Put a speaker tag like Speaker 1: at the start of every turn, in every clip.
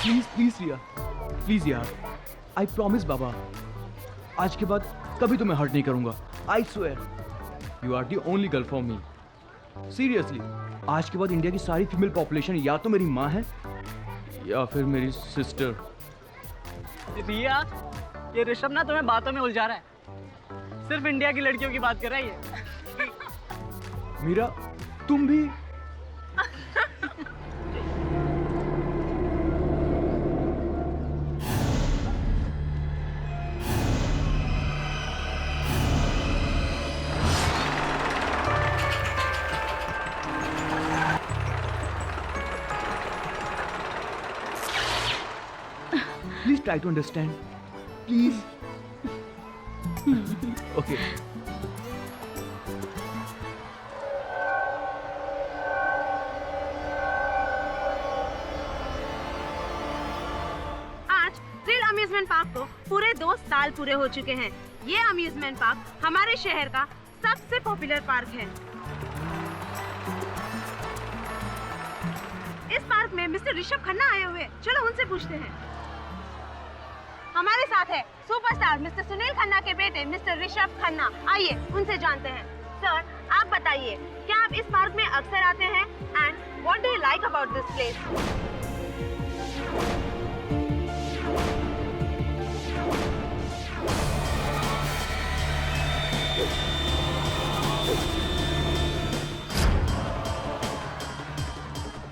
Speaker 1: Please please Riya, please यार, I promise बाबा, आज के बाद कभी तुम्हें हर्ट नहीं करूंगा। I swear you are the only girl for me. Seriously, आज के बाद इंडिया की सारी फीमेल पॉपुलेशन या तो मेरी माँ है या फिर मेरी सिस्टर।
Speaker 2: रिया, ये ऋषभ ना तुम्हें बातों में उलझा रहा है, सिर्फ इंडिया की लड़कियों की बात कर रहा है ये।
Speaker 1: मीरा, तुम भी? Please try to understand. Please. Okay.
Speaker 3: आज थ्रिल अम्यूजमेंट पार्क को पूरे 2 साल पूरे हो चुके हैं। ये अम्यूजमेंट पार्क हमारे शहर का सबसे पॉपुलर पार्क है। इस पार्क में मिस्टर ऋषभ खन्ना आए हुए हैं। चलो उनसे पूछते हैं। हमारे साथ है सुपरस्टार मिस्टर सुनील खन्ना के बेटे मिस्टर ऋषभ खन्ना। आइए उनसे जानते हैं। सर, आप बताइए, क्या आप इस पार्क में अक्सर आते हैं? And what do you like about this place?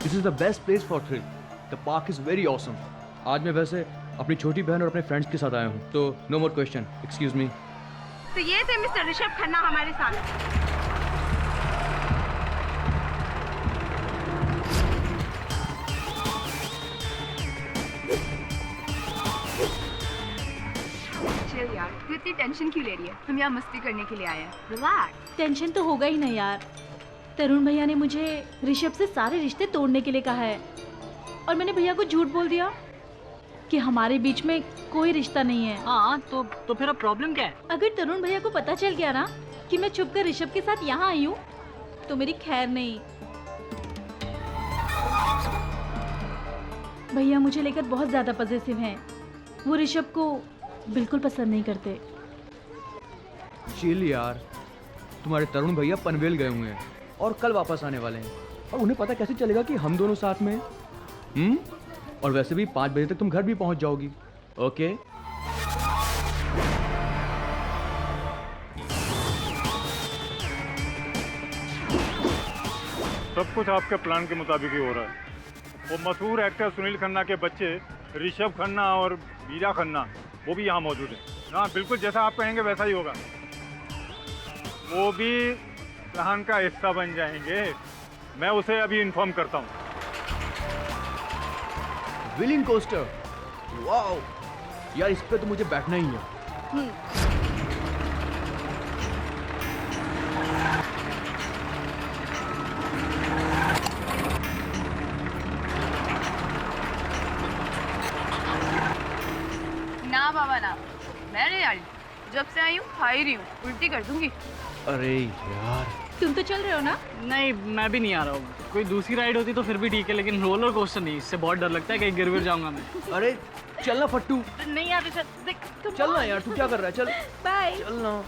Speaker 1: This is the best place for thrill. The park is very awesome. आज मैं वैसे अपनी छोटी बहन और अपने फ्रेंड्स के साथ आया हूँ, तो no more question, excuse me.
Speaker 3: तो ये थे मिस्टर ऋषभ खन्ना हमारे साथ।
Speaker 4: चल यार, तू इतनी टेंशन क्यों ले रही है? हम यहाँ मस्ती करने के लिए आए हैं। रिलैक्स।
Speaker 5: टेंशन तो होगा ही ना यार। तरुण भैया ने मुझे ऋषभ से सारे रिश्ते तोड़ने के लिए कहा है और मैंने भैया को झूठ बोल दिया कि हमारे बीच में कोई रिश्ता नहीं है।
Speaker 2: हाँ, तो फिर अब प्रॉब्लम क्या है?
Speaker 5: अगर तरुण भैया को पता चल गया ना कि मैं छुपकर ऋषभ के साथ यहाँ आई हूँ तो मेरी खैर नहीं। भैया मुझे लेकर बहुत ज्यादा पॉजिटिव हैं। वो ऋषभ को बिल्कुल पसंद नहीं करते।
Speaker 1: चिल यार, तुम्हारे तरुण भैया पनवेल गए हुए हैं और कल वापस आने वाले हैं, और उन्हें पता कैसे चलेगा कि हम दोनों साथ में हैं? और वैसे भी 5 बजे तक तुम घर भी पहुंच जाओगी। ओके?
Speaker 6: सब कुछ आपके प्लान के मुताबिक ही हो रहा है। वो मशहूर एक्टर सुनील खन्ना के बच्चे ऋषभ खन्ना और मीरा खन्ना वो भी यहाँ मौजूद हैं। हाँ, बिल्कुल जैसा आप कहेंगे वैसा ही होगा। वो भी प्लान का हिस्सा बन जाएंगे। मैं उसे अभी इन्फॉर्म करता हूँ।
Speaker 1: व्हीलिंग कोस्टर, वाओ यार, इस पे तो मुझे बैठना ही है।
Speaker 4: ना बाबा ना, मैं नहीं आ रही। जब से आई हूँ खा ही रही हूँ, उल्टी कर दूंगी।
Speaker 1: अरे यार,
Speaker 5: तुम तो चल रहे हो ना?
Speaker 2: नहीं, मैं भी नहीं आ रहा हूँ। कोई दूसरी राइड होती तो फिर भी ठीक है, लेकिन रोलर कोस्टर नहीं, इससे बहुत डर लगता है कहीं गिर जाऊंगा मैं।
Speaker 1: अरे चलना फट्टू,
Speaker 2: नहीं यार, देख
Speaker 1: चलना यार, तू क्या कर रहा है? चल
Speaker 5: बाय।
Speaker 1: चलना।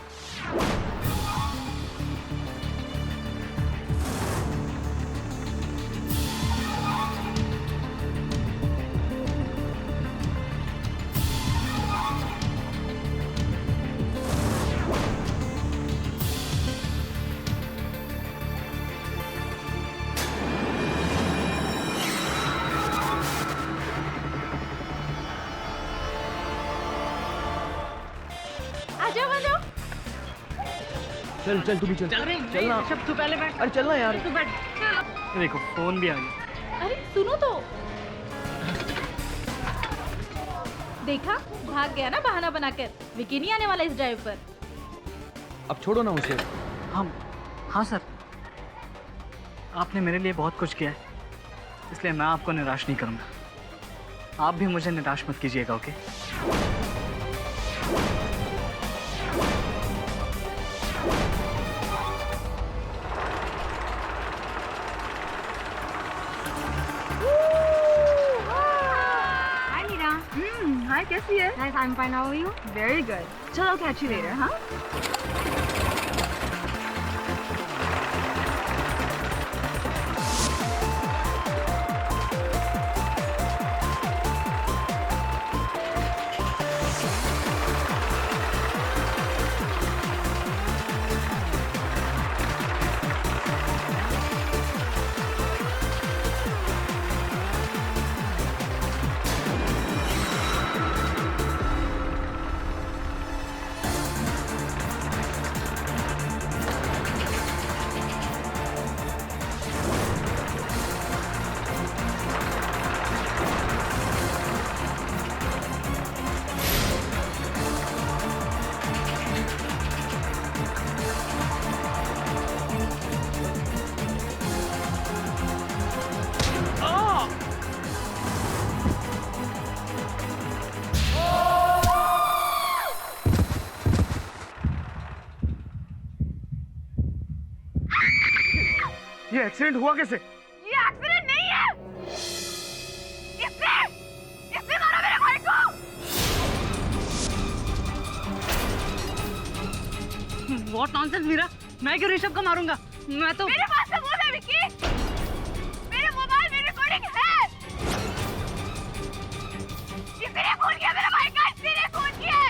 Speaker 1: चल चल, तू भी चल।
Speaker 2: चल रही
Speaker 1: चलना।
Speaker 2: ऋषभ, तू पहले बैठ।
Speaker 1: अरे चलना यार।
Speaker 2: तू बैठ। देखो फोन भी आ गया।
Speaker 5: अरे सुनो तो, देखा भाग गया ना बहाना बनाकर। विकी नहीं आने वाला इस ड्राइव पर।
Speaker 1: अब छोड़ो ना उसे।
Speaker 2: हाँ सर, आपने मेरे लिए बहुत कुछ किया है, इसलिए मैं आपको निराश नहीं करूँगा। आप भी मुझे निराश मत कीजिएगा, ओके?
Speaker 4: हाय कैसी है?
Speaker 3: Nice, I'm fine. How are you?
Speaker 4: Very good. चलो कैच यू लेटर, हाँ?
Speaker 7: ये एक्सीडेंट हुआ कैसे?
Speaker 3: ये एक्सीडेंट नहीं है। इसने मारा मेरे भाई को।
Speaker 2: व्हाट नॉनसेंस मीरा, मैं क्यों ऋषभ को मारूंगा? मैं तो
Speaker 3: मेरे पास सबूत है विक्की। मेरे मोबाइल में रिकॉर्डिंग है। इसने खून किया मेरे भाई का। इसने खून किया।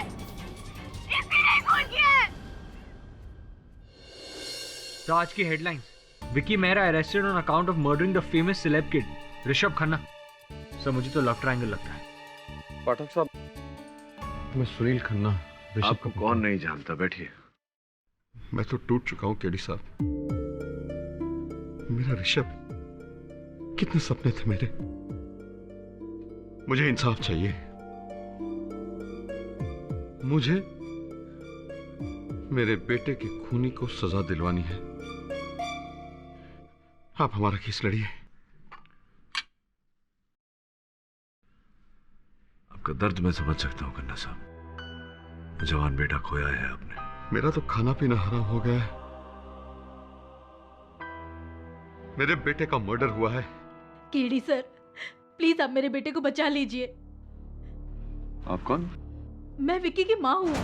Speaker 3: इसने खून किया।
Speaker 8: तो आज की headlines, Vicky Mehra arrested on account of murdering the famous celeb kid Rishabh Khanna. Sir मुझे तो लव ट्रायंगल लगता है।
Speaker 9: पाठक साहब, मैं सुनील खन्ना ऋषभ
Speaker 10: आपको कौन नहीं जानता, बैठिए।
Speaker 9: मैं तो टूट चुका हूं केडी साहब। मेरा ऋषभ, कितने सपने थे मेरे। मुझे इंसाफ चाहिए। मुझे मेरे बेटे के खूनी को सजा दिलवानी है। आप हमारा केस लड़िए।
Speaker 10: आपका दर्द मैं समझ सकता हूं खन्ना साहब। जवान बेटा खोया है आपने।
Speaker 9: मेरा तो खाना पीना हराम हो गया है। मेरे बेटे का मर्डर हुआ है।
Speaker 5: केडी सर, प्लीज आप मेरे बेटे को बचा लीजिए।
Speaker 10: आप कौन?
Speaker 5: मैं विक्की की माँ हूँ।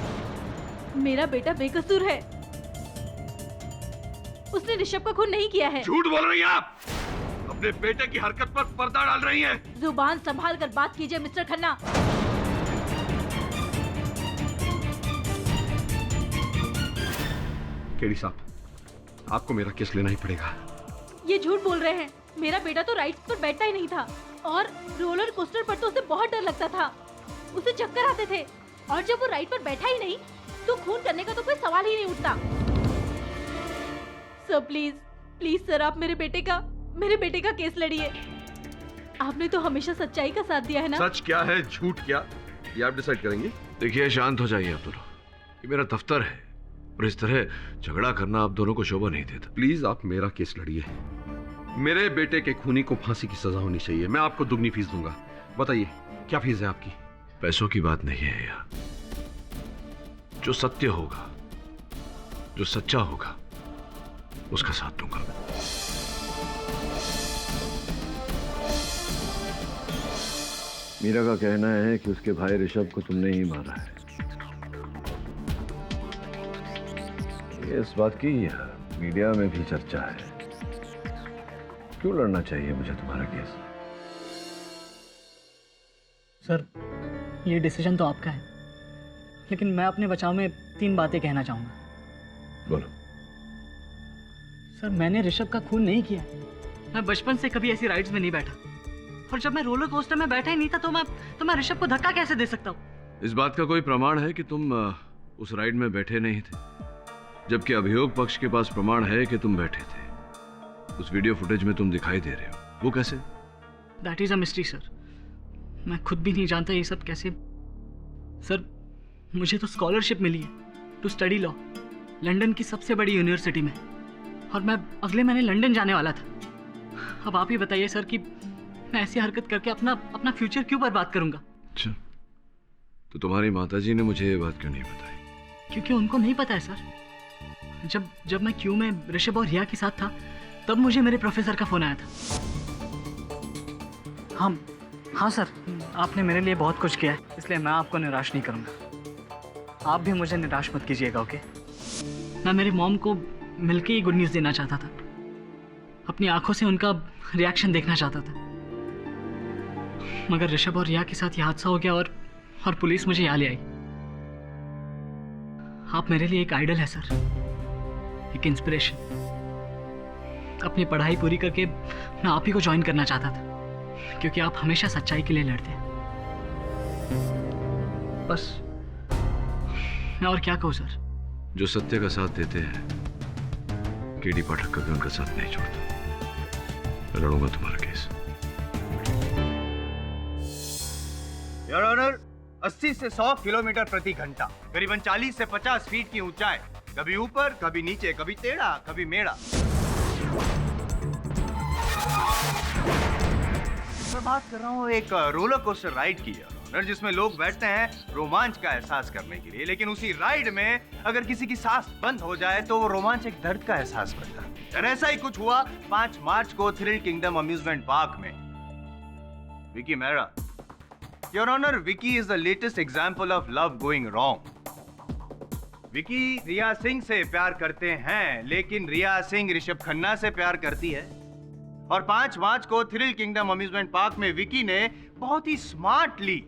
Speaker 5: मेरा बेटा बेकसूर है। उसने ऋषभ का खून नहीं किया है।
Speaker 9: झूठ बोल रही हैं आप। अपने बेटे की हरकत पर पर्दा डाल रही हैं।
Speaker 5: जुबान संभाल कर बात कीजिए मिस्टर खन्ना।
Speaker 9: केडी साहब, आपको मेरा केस लेना ही पड़ेगा।
Speaker 5: ये झूठ बोल रहे हैं। मेरा बेटा तो राइड पर बैठता ही नहीं था और रोलर कोस्टर पर तो उसे बहुत डर लगता था। उसे चक्कर आते थे और जब वो राइड पर बैठा ही नहीं तो खून करने का तो कोई सवाल ही नहीं उठता। सर प्लीज प्लीज सर, आप मेरे बेटे का केस लड़िए। आपने तो हमेशा सच्चाई का साथ दिया है ना।
Speaker 9: सच क्या है, झूठ क्या, ये आप डिसाइड करेंगे।
Speaker 10: देखिए, शांत हो जाइए आप दोनों। ये मेरा दफ्तर है और इस तरह झगड़ा करना आप दोनों को शोभा नहीं देता।
Speaker 9: प्लीज आप मेरा केस लड़िए। मेरे बेटे के खूनी को फांसी की सजा होनी चाहिए। मैं आपको दुगनी फीस दूंगा। बताइए क्या फीस है आपकी?
Speaker 10: पैसों की बात नहीं है यार। जो सत्य होगा, जो सच्चा होगा, उसका साथ दूंगा। मीरा का कहना है कि उसके भाई ऋषभ को तुमने ही मारा है। इस बात की मीडिया में भी चर्चा है। क्यों लड़ना चाहिए मुझे तुम्हारा केस?
Speaker 2: सर, ये डिसीजन तो आपका है, लेकिन मैं अपने बचाव में 3 बातें कहना चाहूंगा।
Speaker 10: बोलो।
Speaker 2: सर, मैंने ऋषभ का खून नहीं किया। मैं बचपन से कभी ऐसी राइड्स में नहीं बैठा, और जब मैं रोलर कोस्टर में बैठा ही नहीं था तो मैं ऋषभ को धक्का कैसे दे सकता हूँ?
Speaker 10: इस बात का कोई प्रमाण है कि तुम उस राइड में बैठे नहीं थे, जबकि अभियोग पक्ष के पास प्रमाण है कि तुम बैठे थे। उस वीडियो फुटेज में तुम दिखाई दे रहे हो, वो कैसे?
Speaker 2: That is a mystery sir. मैं खुद भी नहीं जानता ये सब कैसे। सर, मुझे तो स्कॉलरशिप मिली है टू स्टडी लॉ लंदन की सबसे बड़ी यूनिवर्सिटी में, और मैं अगले महीने लंदन जाने वाला था। अब आप ही बताइए सर कि मैं ऐसी हरकत करके अपना फ्यूचर क्यों बर्बाद करूंगा?
Speaker 10: अच्छा, तो तुम्हारी माताजी ने मुझे ये बात क्यों नहीं बताई?
Speaker 2: क्योंकि उनको नहीं पता है सर। जब मैं क्यू में ऋषभ और रिया के साथ था, तब मुझे मेरे प्रोफेसर का फोन आया था। हम हाँ सर, आपने मेरे लिए बहुत कुछ किया है, इसलिए मैं आपको निराश नहीं करूँगा। आप भी मुझे निराश मत कीजिएगा, ओके? मैं मेरी मॉम को मिलके ही गुड न्यूज़ देना चाहता था, अपनी आंखों से उनका रिएक्शन देखना चाहता था, मगर ऋषभ और रिया के साथ ये हादसा हो गया और पुलिस मुझे यहाँ ले आई। आप मेरे लिए एक आइडल है सर, एक इंस्पिरेशन। अपनी पढ़ाई पूरी करके मैं आप ही को ज्वाइन करना चाहता था, क्योंकि आप हमेशा सच्चाई के लिए लड़ते हैं। बस मैं और क्या कहूँ सर।
Speaker 10: जो सत्य का साथ देते हैं, केडी पाठक कभी उनका साथ नहीं छोड़ता। मैं लड़ूंगा तुम्हारा केस।
Speaker 7: योर ऑनर, 80 से 100 किलोमीटर प्रति घंटा, करीबन 40 से 50 फीट की ऊंचाई, कभी ऊपर कभी नीचे, कभी टेढ़ा कभी मेढ़ा। मैं बात कर रहा हूँ एक रोलर कोस्टर राइड की, योर ऑनर, जिसमें लोग बैठते हैं रोमांच का एहसास करने के लिए, लेकिन उसी राइड में अगर किसी की सांस बंद हो जाए तो वो रोमांच एक दर्द का एहसास करता है। और ऐसा ही कुछ हुआ 5 मार्च को थ्रिल किंगडम अम्यूजमेंट पार्क में। Vicky Mehra, your honour, Vicky is the latest example of love going wrong. Vicky Riya Singh से प्यार करते हैं, लेकिन रिया सिंह ऋषभ खन्ना से प्यार करती है। और 5 मार्च को थ्रिल किंगडम अम्यूजमेंट पार्क में विकी ने बहुत ही स्मार्टली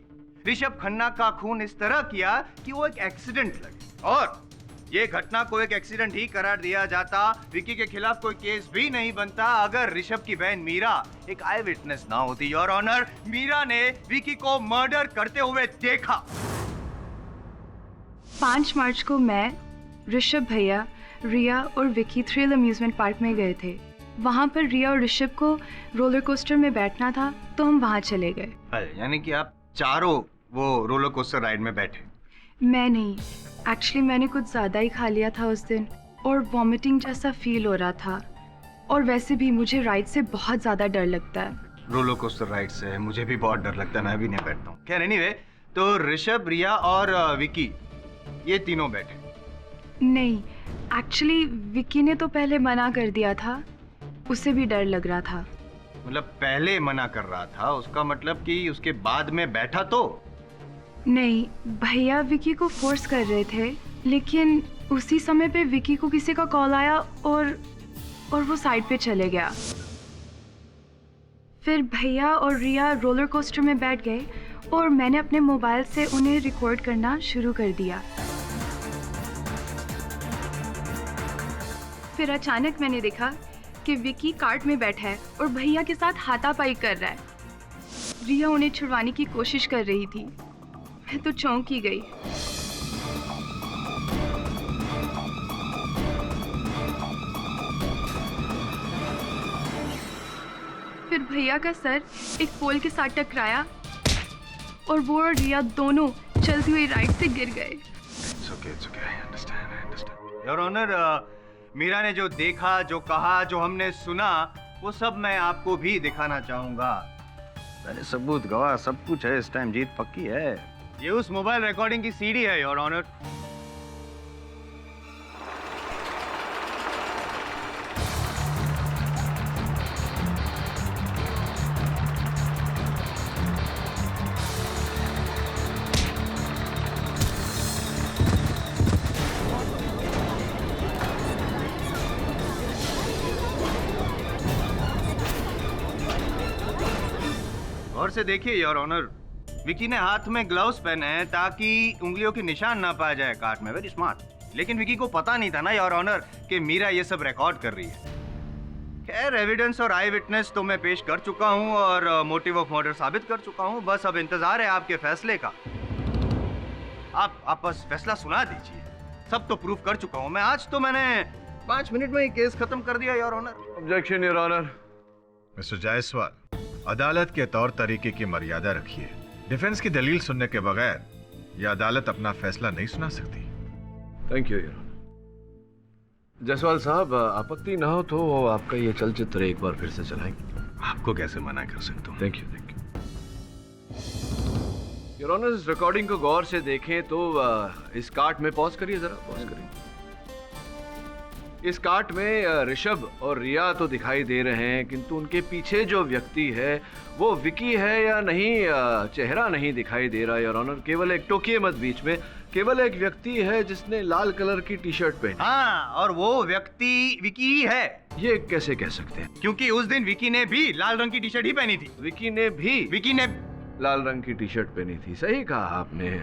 Speaker 7: ऋषभ खन्ना का खून इस तरह किया कि वो एक एक्सीडेंट लगे, और ये घटना को एक एक्सीडेंट ही करार दिया जाता। विकी के खिलाफ कोई केस भी नहीं बनता अगर ऋषभ की बहन मीरा एक आई विटनेस ना होती। योर ऑनर, मीरा ने विकी को मर्डर करते हुए देखा।
Speaker 4: 5 मार्च को मैं, ऋषभ भैया, रिया और विकी थ्रिल अम्यूजमेंट पार्क में गए थे। वहाँ पर रिया और ऋषभ को रोलर कोस्टर में बैठना था, तो हम वहाँ चले गए।
Speaker 7: यानी कि आप चारों वो रोलर कोस्टर राइड में बैठे?
Speaker 4: मैं नहीं, एक्चुअली मैंने कुछ ज़्यादा ही खा लिया था उस दिन, और वॉमिटिंग जैसा फील हो रहा था। और वैसे भी मुझे राइड से बहुत ज़्यादा डर लगता है।
Speaker 7: रोलर कोस्टर राइड से मुझे भी बहुत डर लगता है, मैं भी नहीं बैठता हूँ। खैर एनीवे, तो ऋषभ, रिया और विकी ये तीनों बैठे?
Speaker 4: नहीं, एक्चुअली विकी ने तो पहले मना कर दिया था, उसे भी डर लग रहा था।
Speaker 7: मतलब पहले मना कर रहा था, उसका मतलब कि उसके बाद में बैठा तो?
Speaker 4: नहीं, भैया विकी को फोर्स कर रहे थे, लेकिन उसी समय पे विकी को किसी का कॉल आया और वो साइड पे चले गया। फिर भैया और रिया रोलर कोस्टर में बैठ गए और मैंने अपने मोबाइल से उन्हें रिकॉर्ड करना शुरू कर दिया। फिर अचानक मैंने देखा कि विकी कार्ट में बैठा है और भैया के साथ हाथापाई कर रहा है। रिया उन्हें छुड़वाने की कोशिश कर रही थी। मैं तो चौंक ही गई। फिर भैया का सर एक पोल के साथ टकराया और वो और रिया दोनों चलती हुई राइड से गिर गए।
Speaker 7: It's okay, I understand. Your Honor, Meera ने जो देखा, जो कहा, जो हमने सुना, वो सब मैं आपको भी दिखाना चाहूंगा। पहले सबूत, गवाह, सब कुछ है। इस टाइम जीत पक्की है। ये उस मोबाइल रिकॉर्डिंग की सीडी है, योर ऑनर। गौर से देखिए योर ऑनर, विकी ने हाथ में ग्लव्स पहने हैं ताकि उंगलियों के निशान ना पाया जाए काट में। Very smart. लेकिन विकी को पता नहीं था ना योर ऑनर कि मीरा ये सब रिकॉर्ड कर रही है। खैर, एविडेंस और आई विटनेस तो मैं पेश कर चुका हूं और मोटिव ऑफ मर्डर साबित कर चुका हूं। बस अब इंतजार है आपके फैसले का। आप बस फैसला सुना दीजिए। सब तो प्रूफ कर चुका हूं मैं। आज तो मैंने 5 मिनट में ही केस खत्म कर दिया your honour.
Speaker 10: Objection your honour.
Speaker 6: Mister Jaiswal, अदालत के तौर तरीके की मर्यादा रखिए। डिफेंस की दलील सुनने के बगैर यह अदालत अपना फैसला नहीं सुना सकती।
Speaker 10: Thank you your honour. Jaiswal साहब, आपत्ति ना हो तो आपका ये चलचित्र एक बार फिर से चलाएंगे।
Speaker 6: आपको कैसे मना कर सकता हूँ?
Speaker 10: Thank you. योर ऑनर, इस रिकॉर्डिंग को गौर से देखें तो इस कार्ट में पॉज करिए, जरा पॉज करिए। इस कार्ट में ऋषभ और रिया तो दिखाई दे रहे हैं, किंतु उनके पीछे जो व्यक्ति है वो विकी है या नहीं, चेहरा नहीं दिखाई दे रहा योर ऑनर। केवल एक, टोकिए मत बीच में, केवल एक व्यक्ति है जिसने लाल कलर की टी शर्ट पहनी।
Speaker 7: हाँ, और वो व्यक्ति विकी ही है।
Speaker 10: ये कैसे कह सकते हैं?
Speaker 7: क्योंकि उस दिन विकी ने भी लाल रंग की टी शर्ट ही पहनी थी।
Speaker 10: विकी ने लाल रंग की टी शर्ट पहनी थी, सही कहा आपने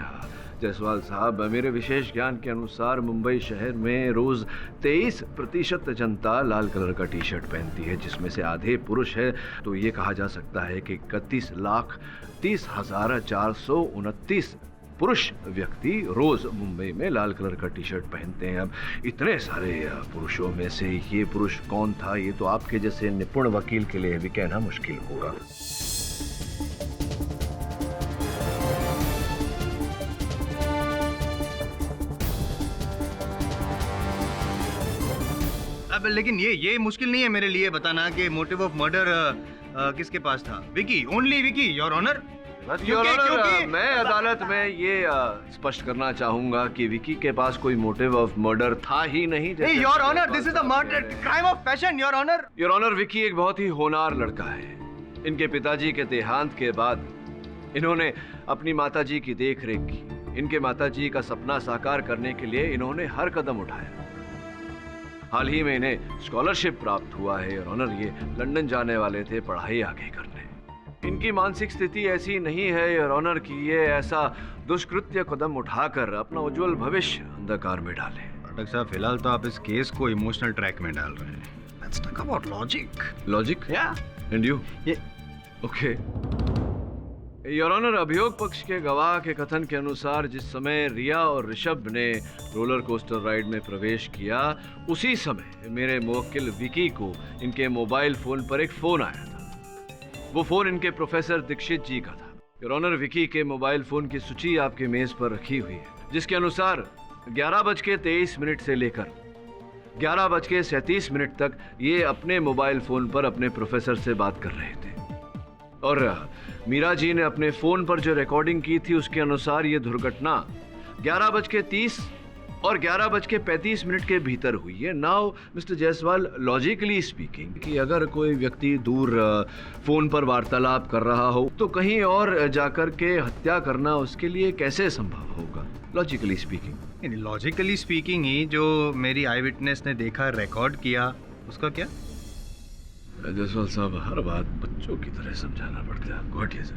Speaker 10: जायसवाल साहब। मेरे विशेष ज्ञान के अनुसार मुंबई शहर में रोज 23% जनता लाल कलर का टी शर्ट पहनती है, जिसमें से आधे पुरुष है। तो ये कहा जा सकता है कि 31,30,429 पुरुष व्यक्ति रोज मुंबई में लाल कलर का टी शर्ट पहनते हैं। अब इतने सारे पुरुषों में से ये पुरुष कौन था, ये तो आपके जैसे निपुण वकील के लिए भी कहना मुश्किल होगा।
Speaker 7: अब लेकिन ये मुश्किल नहीं है मेरे लिए बताना कि मोटिव ऑफ मर्डर किसके पास था। Vicky, only Vicky your honour.
Speaker 10: मैं अदालत में ये स्पष्ट करना चाहूंगा कि विकी के पास कोई मोटिव ऑफ मर्डर था ही नहीं।
Speaker 7: Your honour, this is the murder crime of passion your honour.
Speaker 10: Your honour, Vicky एक बहुत ही होनहार लड़का है। इनके पिताजी के देहांत के बाद इन्होंने अपनी माताजी की देखरेख की। इनके माताजी का सपना साकार करने के लिए इन्होंने हर कदम उठाया। हाल ही में इन्हें स्कॉलरशिप प्राप्त हुआ है और ऑनर ये लंदन जाने वाले थे पढ़ाई आगे करने। इनकी मानसिक स्थिति ऐसी नहीं है और ऑनर की ये ऐसा दुष्कृत्य कदम उठाकर अपना उज्जवल भविष्य अंधकार में डाले।
Speaker 7: पाठक साहब, फिलहाल तो आप इस केस को इमोशनल ट्रैक में डाल रहे हैं। Let's talk about logic.
Speaker 10: Logic?
Speaker 7: Yeah.
Speaker 10: And you?
Speaker 7: ये
Speaker 10: ओके योर ऑनर, अभियोग पक्ष के गवाह के कथन के अनुसार जिस समय रिया और ऋषभ ने रोलर कोस्टर राइड में प्रवेश किया, उसी समय मेरे मुवक्किल विकी को इनके मोबाइल फोन पर एक फोन आया था। वो फोन इनके प्रोफेसर दीक्षित जी का था। योर ऑनर, विकी के मोबाइल फोन की सूची आपके मेज पर रखी हुई है, जिसके अनुसार 11:23 से लेकर 11:37 तक ये अपने मोबाइल फोन पर अपने प्रोफेसर से बात कर रहे थे। और मीरा जी ने अपने फोन पर जो रिकॉर्डिंग की थी उसके अनुसार ये दुर्घटना 11:30 और 11:35 के भीतर हुई है। Now mister Jaiswal, logically speaking, कि अगर कोई व्यक्ति दूर फोन पर वार्तालाप कर रहा हो तो कहीं और जाकर के हत्या करना उसके लिए कैसे संभव होगा, लॉजिकली स्पीकिंग?
Speaker 7: लॉजिकली स्पीकिंग ही जो मेरी आई विटनेस ने देखा, रिकॉर्ड किया, उसका क्या?
Speaker 10: जायसवाल साहब, हर बात बच्चों की तरह समझाना पड़ता है आपको। हटिए सर।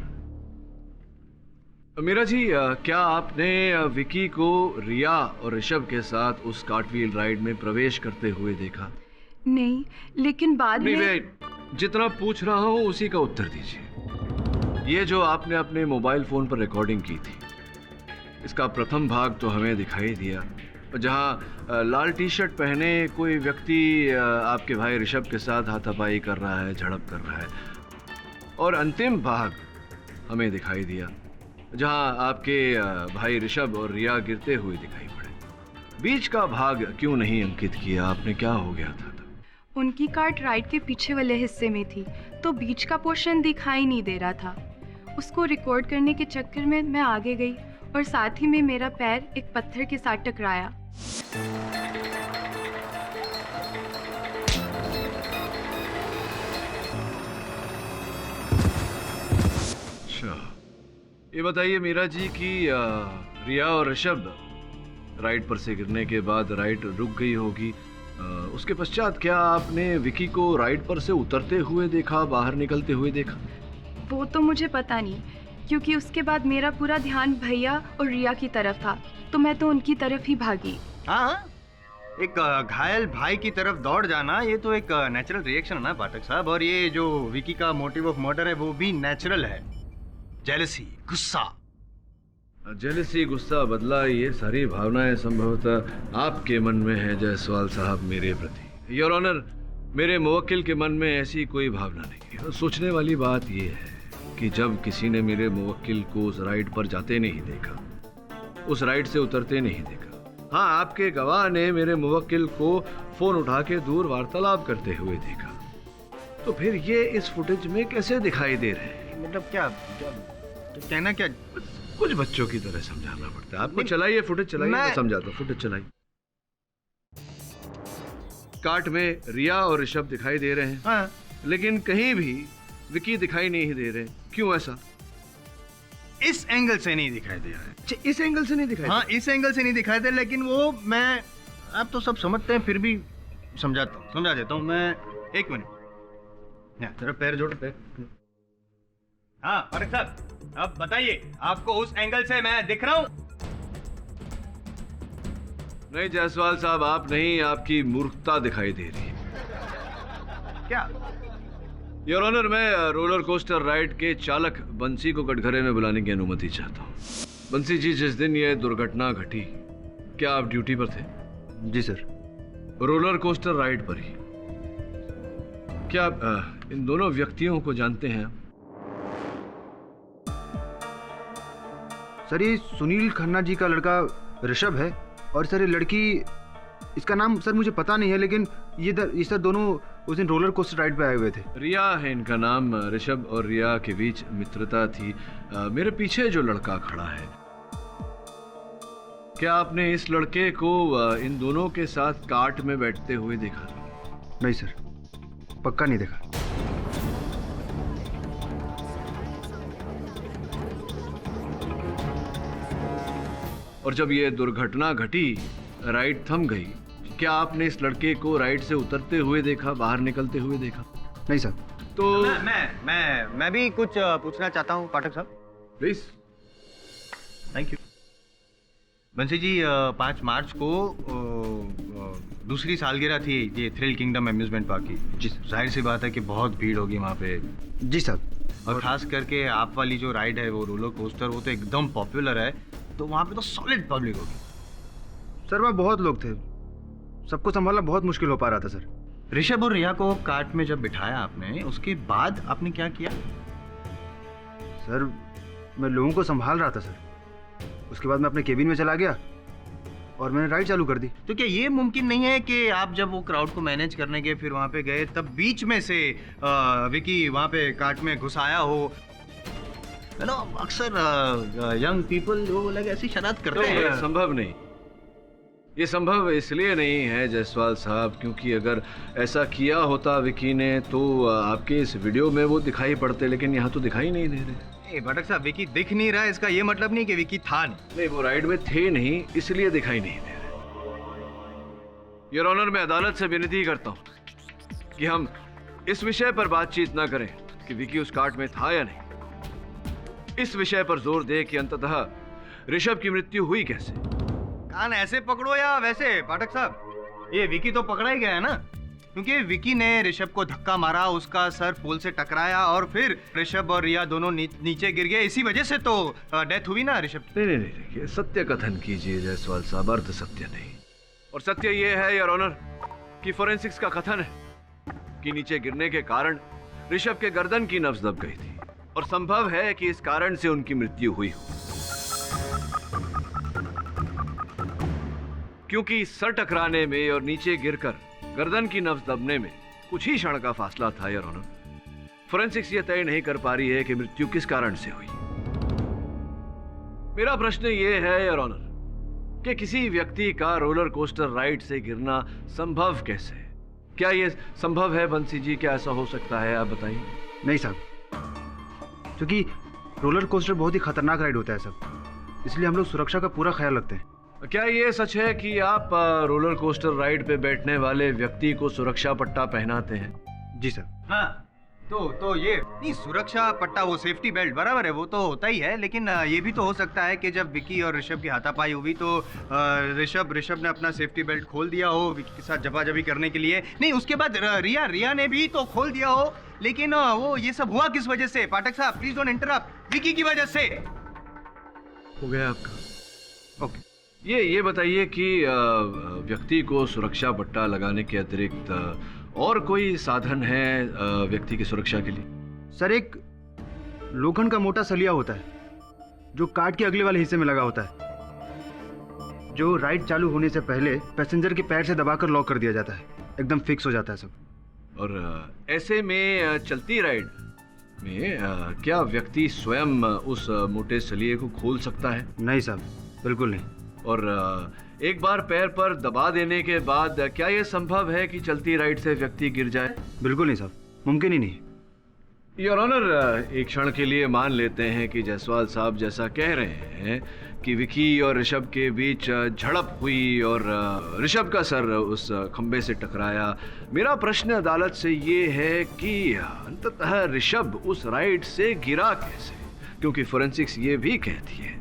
Speaker 10: मीरा जी, क्या आपने विकी को रिया और ऋषभ के साथ उस कार्टव्हील राइड में प्रवेश करते हुए देखा?
Speaker 4: नहीं, लेकिन बाद में
Speaker 10: मैं जितना पूछ रहा हूँ उसी का उत्तर दीजिए। ये जो आपने अपने मोबाइल फोन पर रिकॉर्डिंग की थी, इसका प्रथम भाग तो हमें दिखाई दिया, जहाँ लाल टी शर्ट पहने कोई व्यक्ति आपके भाई ऋषभ के साथ हाथापाई कर रहा है, झड़प कर रहा है। और अंतिम भाग हमें दिखाई दिया जहाँ आपके भाई ऋषभ और रिया गिरते हुए दिखाई पड़े। बीच का भाग क्यों नहीं अंकित किया आपने? क्या हो गया था?
Speaker 4: उनकी कार्ट राइड के पीछे वाले हिस्से में थी, तो बीच का पोर्शन दिखाई नहीं दे रहा था। उसको रिकॉर्ड करने के चक्कर में मैं आगे गई और साथ ही में मेरा पैर एक पत्थर के साथ टकराया।
Speaker 10: अच्छा, ये बताइए मीरा जी कि रिया और ऋषभ राइड पर से गिरने के बाद राइड रुक गई होगी, उसके पश्चात क्या आपने विकी को राइड पर से उतरते हुए देखा, बाहर निकलते हुए देखा?
Speaker 4: वो तो मुझे पता नहीं, क्योंकि उसके बाद मेरा पूरा ध्यान भैया और रिया की तरफ था, तो मैं तो उनकी तरफ ही भागी।
Speaker 7: हाँ, एक घायल भाई की तरफ दौड़ जाना ये तो एक नेचुरल रिएक्शन है ना पाठक साहब। और ये जो विकी का मोटिव ऑफ मर्डर है वो भी नेचुरल है। जेलसी, गुस्सा।
Speaker 10: जेलसी, गुस्सा, बदला, ये सारी भावनाएं संभवतः आपके मन में है जायसवाल साहब मेरे प्रति। योर ऑनर, मेरे मुवक्किल के मन में ऐसी कोई भावना नहीं है। सोचने वाली बात यह है कि जब किसी ने मेरे मुवक्किल को उस राइड पर जाते नहीं देखा, उस राइड से उतरते नहीं देखा। हाँ, आपके गवाह ने मेरे मुवक्किल को फोन उठा के दूर वार्तालाप करते हुए देखा, तो फिर ये इस फुटेज में कैसे दिखाई दे रहे हैं?
Speaker 7: मतलब क्या कहना, क्या
Speaker 10: कुछ बच्चों की तरह समझाना पड़ता है आपको। चलाइए फुटेज, चलाइए, मैं समझाता हूँ। फुटेज चलाइए। कार्ट में रिया और ऋषभ दिखाई दे रहे हैं।
Speaker 7: हाँ।
Speaker 10: लेकिन कहीं भी विकी दिखाई नहीं दे रहे, क्यों ऐसा?
Speaker 7: इस एंगल से नहीं दिखाई दे रहा है।
Speaker 10: अच्छा, इस एंगल से नहीं दिखाई?
Speaker 7: हाँ, इस एंगल से नहीं दिखाई दे, लेकिन वो मैं, आप तो सब समझते हैं, फिर भी समझा देता हूँ मैं। एक मिनट, तेरा पैर जोड़, पैर। हाँ फारूक साहब, अब बताइए, आपको उस एंगल से मैं दिख रहा हूँ?
Speaker 10: नहीं जायसवाल साहब, आप नहीं, आपकी मूर्खता दिखाई दे रही है।
Speaker 7: क्या?
Speaker 10: योर ऑनर, मैं रोलर कोस्टर राइड के चालक बंसी को कटघरे में बुलाने की अनुमति चाहता हूँ। बंसी जी, जिस दिन यह दुर्घटना घटी, क्या आप ड्यूटी पर थे?
Speaker 7: जी सर।
Speaker 10: रोलर कोस्टर राइड पर ही। क्या आप इन दोनों व्यक्तियों को जानते हैं?
Speaker 11: सर, ये सुनील खन्ना जी का लड़का ऋषभ है, और सर ये लड़की, इसका नाम सर मुझे पता नहीं है, लेकिन ये सर दोनों उस दिन रोलर कोस्टर राइड पे आए हुए थे।
Speaker 10: रिया है इनका नाम। ऋषभ और रिया के बीच मित्रता थी। मेरे पीछे जो लड़का खड़ा है, क्या आपने इस लड़के को इन दोनों के साथ कार्ट में बैठते हुए देखा?
Speaker 11: नहीं सर, पक्का नहीं देखा।
Speaker 10: और जब ये दुर्घटना घटी, राइड थम गई, क्या आपने इस लड़के को राइड से उतरते हुए देखा, बाहर निकलते हुए देखा?
Speaker 11: नहीं सर।
Speaker 10: तो
Speaker 7: मैं भी कुछ पूछना चाहता हूँ पाठक साहब,
Speaker 10: प्लीज।
Speaker 7: Thank you. बंसी जी, 5 मार्च को दूसरी सालगिरह थी ये थ्रिल किंगडम अम्यूजमेंट पार्क की।
Speaker 11: जी सर।
Speaker 7: जाहिर सी बात है कि बहुत भीड़ होगी वहाँ पे।
Speaker 11: जी सर।
Speaker 7: और खास करके आप वाली जो राइड है, वो रोलर कोस्टर, वो तो एकदम पॉपुलर है, तो वहाँ पे तो सॉलिड पब्लिक होगी।
Speaker 11: सर वहाँ बहुत लोग थे, सबको संभालना बहुत मुश्किल हो पा रहा था सर।
Speaker 7: ऋषभ और रिया को कार्ट में जब बिठाया आपने, उसके बाद आपने क्या किया?
Speaker 11: सर मैं लोगों को संभाल रहा था सर। उसके बाद मैं अपने केबिन में चला गया और मैंने राइड चालू कर दी।
Speaker 7: तो क्या ये मुमकिन नहीं है कि आप जब वो क्राउड को मैनेज करने के फिर वहाँ पे गए, तब बीच में से विकी वहाँ पे कार्ट में घुस आया हो? नो, अक्सर यंग पीपल वो लोग ऐसी शरारत करते हैं।
Speaker 10: संभव नहीं। ये संभव इसलिए नहीं है जायसवाल साहब, क्योंकि अगर ऐसा किया होता विकी ने, तो आपके इस वीडियो में वो दिखाई पड़ते, लेकिन यहाँ तो दिखाई नहीं दे रहे।
Speaker 7: भटक साहब, विकी दिख नहीं रहा, इसका ये मतलब नहीं कि विकी था
Speaker 10: नहीं, वो राइड में थे नहीं, इसलिए दिखाई नहीं दे रहे। योर ऑनर, मैं अदालत से विनती करता हूँ कि हम इस विषय पर बातचीत ना करें कि विकी उस कार्ट में था या नहीं। इस विषय पर जोर दे कि अंततः ऋषभ की मृत्यु हुई कैसे।
Speaker 7: कान ऐसे पकड़ो या वैसे पाठक साहब, ये विकी तो पकड़ा ही गया है ना, क्योंकि विकी ने ऋषभ को धक्का मारा, उसका सर पोल से टकराया और फिर ऋषभ और रिया दोनों नीचे गिर गए। इसी वजह से तो डेथ हुई ना ऋषभ।
Speaker 10: नहीं, सत्य कथन कीजिए जायसवाल साहब, अर्ध सत्य नहीं। और सत्य ये है योर ऑनर कि फोरेंसिक्स का कथन है कि नीचे गिरने के कारण ऋषभ के गर्दन की नब्ज दब गई थी, और संभव है कि इस कारण से उनकी मृत्यु हुई हो, क्योंकि सर टकराने में और नीचे गिरकर गर्दन की नब्ज दबने में कुछ ही क्षण का फासला था योर ऑनर। फोरेंसिक्स ये तय नहीं कर पा रही है कि मृत्यु किस कारण से हुई। मेरा प्रश्न ये है योर ऑनर कि किसी व्यक्ति का रोलर कोस्टर राइड से गिरना संभव कैसे? क्या ये संभव है बंसी जी? क्या ऐसा हो सकता है? आप बताइए।
Speaker 11: नहीं साहब, क्योंकि रोलर कोस्टर बहुत ही खतरनाक राइड होता है सब, इसलिए हम लोग सुरक्षा का पूरा ख्याल रखते हैं।
Speaker 10: क्या ये सच है कि आप रोलर कोस्टर राइड पे बैठने वाले व्यक्ति को सुरक्षा पट्टा पहनाते हैं?
Speaker 11: जी सर।
Speaker 7: हाँ, तो ये नहीं, सुरक्षा पट्टा, वो सेफ्टी बेल्ट बराबर है, वो तो होता ही है, लेकिन ये भी तो हो सकता है कि जब विकी और ऋषभ की हाथापाई हुई तो ऋषभ ने अपना सेफ्टी बेल्ट खोल दिया हो विकी के साथ जबाजबी करने के लिए। नहीं, उसके बाद रिया ने भी तो खोल दिया हो, लेकिन वो ये सब हुआ किस वजह से? पाठक साहब प्लीज डोंट इंटरप्ट। विकी की वजह से
Speaker 10: हो गया आपका। ओके, ये बताइए कि व्यक्ति को सुरक्षा पट्टा लगाने के अतिरिक्त और कोई साधन है व्यक्ति की सुरक्षा के लिए?
Speaker 11: सर, एक लोखंड का मोटा सलिया होता है जो कार्ट के अगले वाले हिस्से में लगा होता है, जो राइड चालू होने से पहले पैसेंजर के पैर से दबाकर लॉक कर दिया जाता है, एकदम फिक्स हो जाता है सब।
Speaker 10: और ऐसे में चलती राइड में क्या व्यक्ति स्वयं उस मोटे सलिए को खोल सकता है?
Speaker 11: नहीं साहब, बिल्कुल नहीं।
Speaker 10: और एक बार पैर पर दबा देने के बाद क्या यह संभव है कि चलती राइड से व्यक्ति गिर जाए?
Speaker 11: बिल्कुल नहीं साहब, मुमकिन ही नहीं।
Speaker 10: योर ऑनर, एक क्षण के लिए मान लेते हैं कि जायसवाल साहब जैसा कह रहे हैं कि विकी और ऋषभ के बीच झड़प हुई और ऋषभ का सर उस खंबे से टकराया। मेरा प्रश्न अदालत से ये है कि अंततः ऋषभ उस राइड से गिरा कैसे, क्योंकि फोरेंसिक्स ये भी कहती है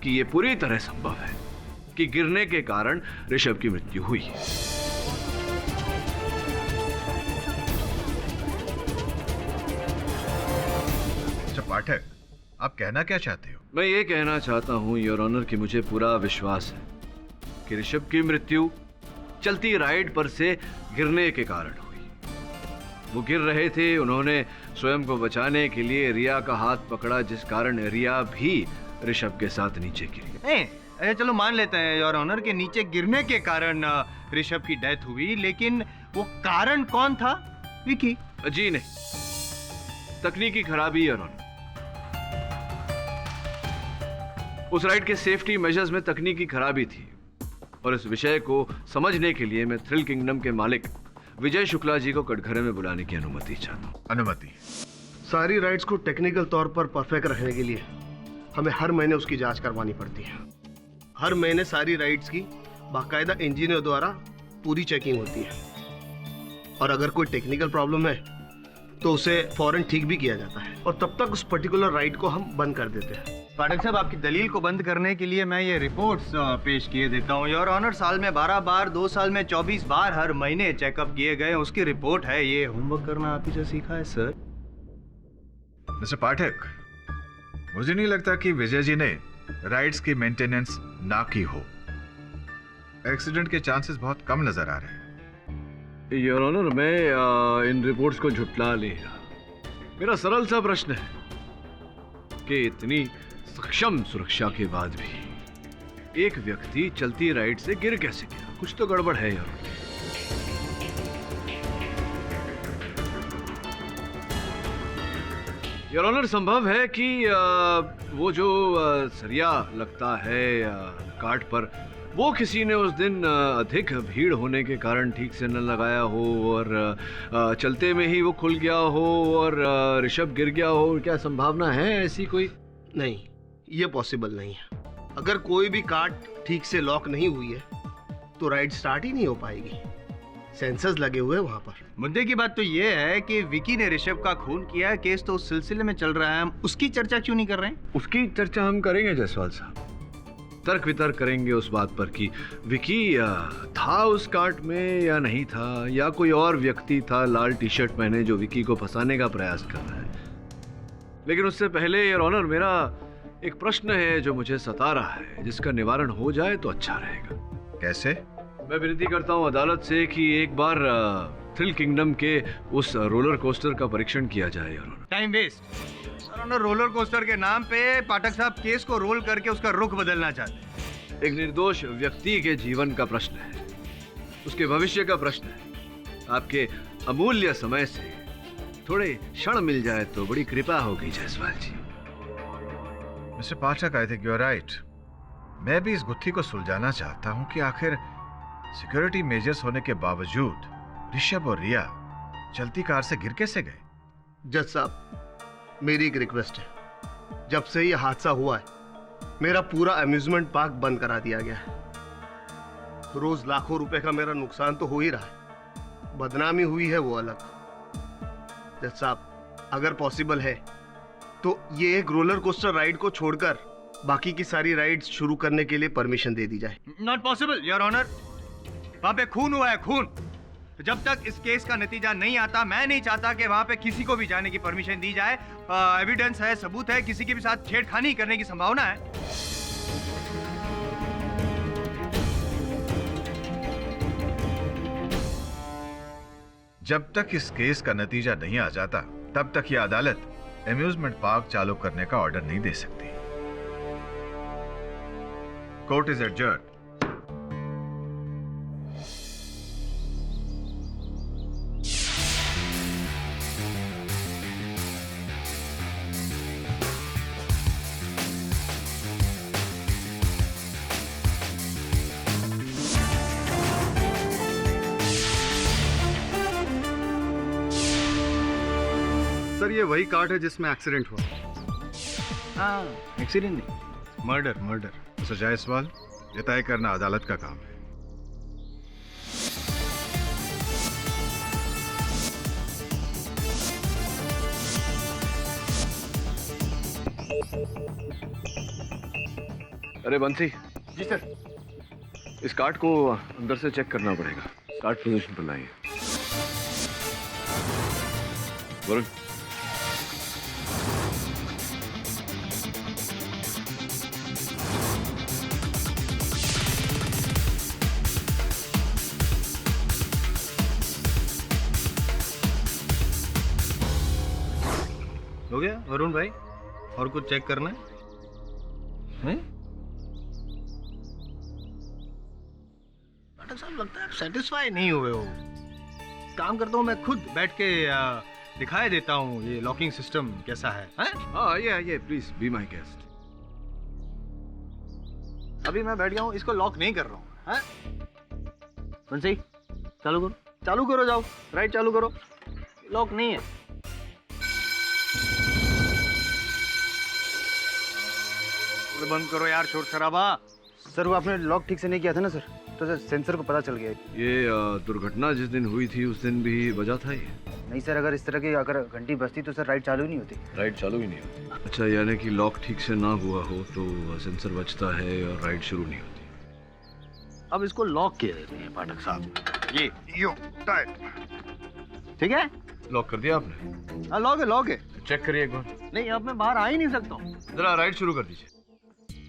Speaker 10: कि ये पूरी तरह संभव है कि गिरने के कारण ऋषभ की मृत्यु हुई।
Speaker 12: पाठक, आप कहना क्या चाहते हो?
Speaker 10: मैं ये कहना चाहता हूं योर ऑनर कि मुझे पूरा विश्वास है कि ऋषभ की मृत्यु चलती राइड पर से गिरने के कारण हुई। वो गिर रहे थे, उन्होंने स्वयं को बचाने के लिए रिया का हाथ पकड़ा, जिस कारण रिया भी ऋषभ के साथ नीचे गिरी।
Speaker 7: चलो मान लेते हैं योर ऑनर के नीचे गिरने के कारण ऋषभ की डेथ हुई, लेकिन वो कारण कौन था? विकी?
Speaker 10: जी नहीं, तकनीकी खराबी योर ऑनर। उस राइड के सेफ्टी मेजर्स में तकनीकी खराबी थी और इस विषय को समझने के लिए मैं थ्रिल किंगडम के मालिक विजय शुक्ला जी को कटघरे में बुलाने की अनुमति चाहता हूँ।
Speaker 12: अनुमति?
Speaker 13: सारी राइड्स को टेक्निकल तौर पर परफेक्ट रखने के लिए हमें हर महीने उसकी जांच करवानी पड़ती है। हर महीने सारी राइड्स की बाकायदा इंजीनियर द्वारा पूरी चेकिंग होती है और अगर कोई टेक्निकल प्रॉब्लम है तो उसे फौरन ठीक भी किया जाता है और तब तक उस पर्टिकुलर राइड को हम बंद कर देते हैं।
Speaker 7: पाठक साहब, आपकी दलील को बंद करने के लिए मैं ये रिपोर्ट्स पेश किए देता हूँ। योर ऑनर, साल में 12 बार, 2 साल में 24 बार हर महीने चेकअप किए गए, उसकी रिपोर्ट है। ये होमवर्क करना आप ही से सीखा है सर।
Speaker 12: मिस्टर पाठक, मुझे नहीं लगता कि विजय जी ने राइड्स की मेंटेनेंस ना की हो। एक्सीडेंट के चांसेस बहुत कम नजर आ रहे हैं।
Speaker 10: योर ऑनर, मैं इन रिपोर्ट्स को झुटला लिया। मेरा सरल सा प्रश्न है कि इतनी सक्षम सुरक्षा के बाद भी एक व्यक्ति चलती राइड से गिर कैसे गया? कुछ तो गड़बड़ है यार। योर ऑनर, संभव है कि वो जो सरिया लगता है कार्ट पर, वो किसी ने उस दिन अधिक भीड़ होने के कारण ठीक से न लगाया हो और चलते में ही वो खुल गया हो और ऋषभ गिर गया हो। क्या संभावना है ऐसी कोई?
Speaker 13: नहीं, ये पॉसिबल नहीं है। अगर कोई भी कार्ट ठीक से लॉक नहीं हुई है तो राइड स्टार्ट ही नहीं हो पाएगी। सेंसर्स लगे हुए हैं वहां पर।
Speaker 7: मुद्दे की बात तो ये है कि विकी ने ऋषभ का खून किया है, केस तो उस सिलसिले में चल रहा है, हम उसकी चर्चा क्यों नहीं कर रहे हैं?
Speaker 10: उसकी चर्चा हम करेंगे जायसवाल साहब, तर्क वितर्क करेंगे उस बात पर कि विकी था उस कार्ट में या नहीं था, या कोई और व्यक्ति था लाल टी शर्ट पहने जो विकी को फंसाने का प्रयास कर रहा है। लेकिन उससे पहले योर ऑनर, मेरा एक प्रश्न है जो मुझे सता रहा है, जिसका निवारण हो जाए तो अच्छा रहेगा।
Speaker 12: कैसे?
Speaker 10: मैं विनती करता हूँ अदालत से कि एक बार थ्रिल किंगडम के उस रोलर कोस्टर का परीक्षण किया जाए। Your honour,
Speaker 7: time waste. Your honour, roller coaster के नाम पे पाठक साहब केस को रोल करके उसका रुख बदलना चाहते हैं।
Speaker 10: एक निर्दोष व्यक्ति के जीवन का प्रश्न है, उसके भविष्य का प्रश्न है। आपके अमूल्य समय से थोड़े क्षण मिल जाए तो बड़ी कृपा होगी Jaiswal ji.
Speaker 12: Mister Pathak, I think you are right. मैं भी इस गुत्थी को सुलझाना चाहता हूं कि आखिर सिक्योरिटी मेजर्स होने के बावजूद ऋषभ और रिया चलती कार से गिर कैसे गए?
Speaker 13: जज साहब, मेरी एक रिक्वेस्ट है। जब से ये हादसा हुआ है, मेरा पूरा अम्यूजमेंट पार्क बंद करा दिया गया है। रोज लाखों रुपए का मेरा नुकसान तो हो ही रहा है, बदनामी हुई है वो अलग। जज साहब, अगर पॉसिबल है तो ये एक रोलर कोस्टर राइड को छोड़कर बाकी की सारी राइड्स शुरू करने के लिए परमिशन दे दी जाए।
Speaker 7: Not possible your honour. वहां पे खून हुआ है, खून। जब तक इस केस का नतीजा नहीं आता, मैं नहीं चाहता कि वहां पे किसी को भी जाने की परमिशन दी जाए। एविडेंस है, सबूत है, किसी के भी साथ छेड़खानी करने की संभावना है।
Speaker 12: जब तक इस केस का नतीजा नहीं आ जाता, तब तक यह अदालत अम्यूजमेंट पार्क चालू करने का ऑर्डर नहीं दे सकती। Court is adjourned.
Speaker 11: सर ये वही कार्ड है जिसमें एक्सीडेंट हुआ।
Speaker 7: हाँ, एक्सीडेंट नहीं, मर्डर मर्डर।
Speaker 12: मिस्टर जायसवाल, ये तय करना अदालत का काम है।
Speaker 10: अरे बंसी।
Speaker 13: जी सर।
Speaker 10: इस कार्ड को अंदर से चेक करना पड़ेगा। कार्ड पोजीशन पर लाइए। वरुण।
Speaker 7: हो गया वरुण भाई? और कुछ चेक करना है? डॉक्टर साहब लगता है आप सेटिस्फाई नहीं हुए हो। काम करता हूँ मैं खुद बैठ के दिखाई देता हूँ ये लॉकिंग सिस्टम कैसा है।
Speaker 10: हाँ आइए प्लीज बी माय गेस्ट।
Speaker 7: अभी मैं बैठ गया हूँ, इसको लॉक नहीं कर रहा हूँ। बंसी चालू करो, चालू करो, जाओ राइट चालू करो। लॉक नहीं है। बंद करो यार शोर शराबा।
Speaker 11: सर वो आपने लॉक ठीक से नहीं किया था ना सर, तो सर सेंसर को पता चल गया।
Speaker 10: ये दुर्घटना जिस दिन हुई थी उस दिन भी बजा था ये?
Speaker 11: नहीं सर, अगर इस तरह की अगर घंटी बजती तो सर राइट चालू ही नहीं होती।
Speaker 10: राइट चालू ही नहीं होती? अच्छा, यानी कि लॉक ठीक से ना हुआ हो तो सेंसर बजता है और राइट शुरू नहीं होती।
Speaker 7: अब इसको लॉक किए देते हैं पाठक साहब। ये यो टाइट, ठीक है?
Speaker 10: लॉक कर दिया आपने?
Speaker 7: हाँ लॉक है।
Speaker 10: चेक करिए एक बार।
Speaker 7: नहीं अब मैं बाहर आ ही नहीं सकता हूँ।
Speaker 10: जरा राइट शुरू कर दीजिए।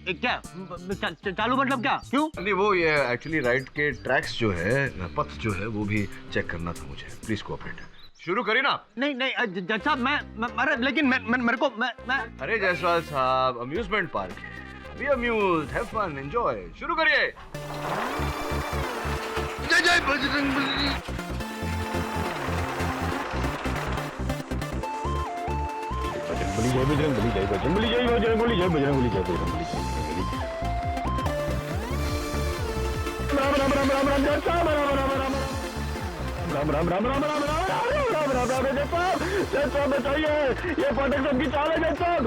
Speaker 7: क्या चालू मतलब क्या? क्यों?
Speaker 10: नहीं वो ये एक्चुअली राइट के ट्रैक्स जो है, पथ जो है वो भी चेक करना था मुझे। Please cooperate. शुरू करिए ना।
Speaker 7: नहीं जज साहब मैं अरे लेकिन मेरे को मैं
Speaker 10: अरे जायसवाल साहब, अम्यूजमेंट पार्क है, be amused, have fun, enjoy. शुरू करिए।
Speaker 13: जय जय बजरंगबली। जय बजरंगबली, जय बजरंगबली, जय बजरंगबली, जय बजरंगबली, जय बजरंगबली। राम राम राम राम राम जय साहब, राम राम राम राम राम राम राम राम राम राम राम राम जय साहब बताइए, ये पाठक साहब की चाल है जय साहब।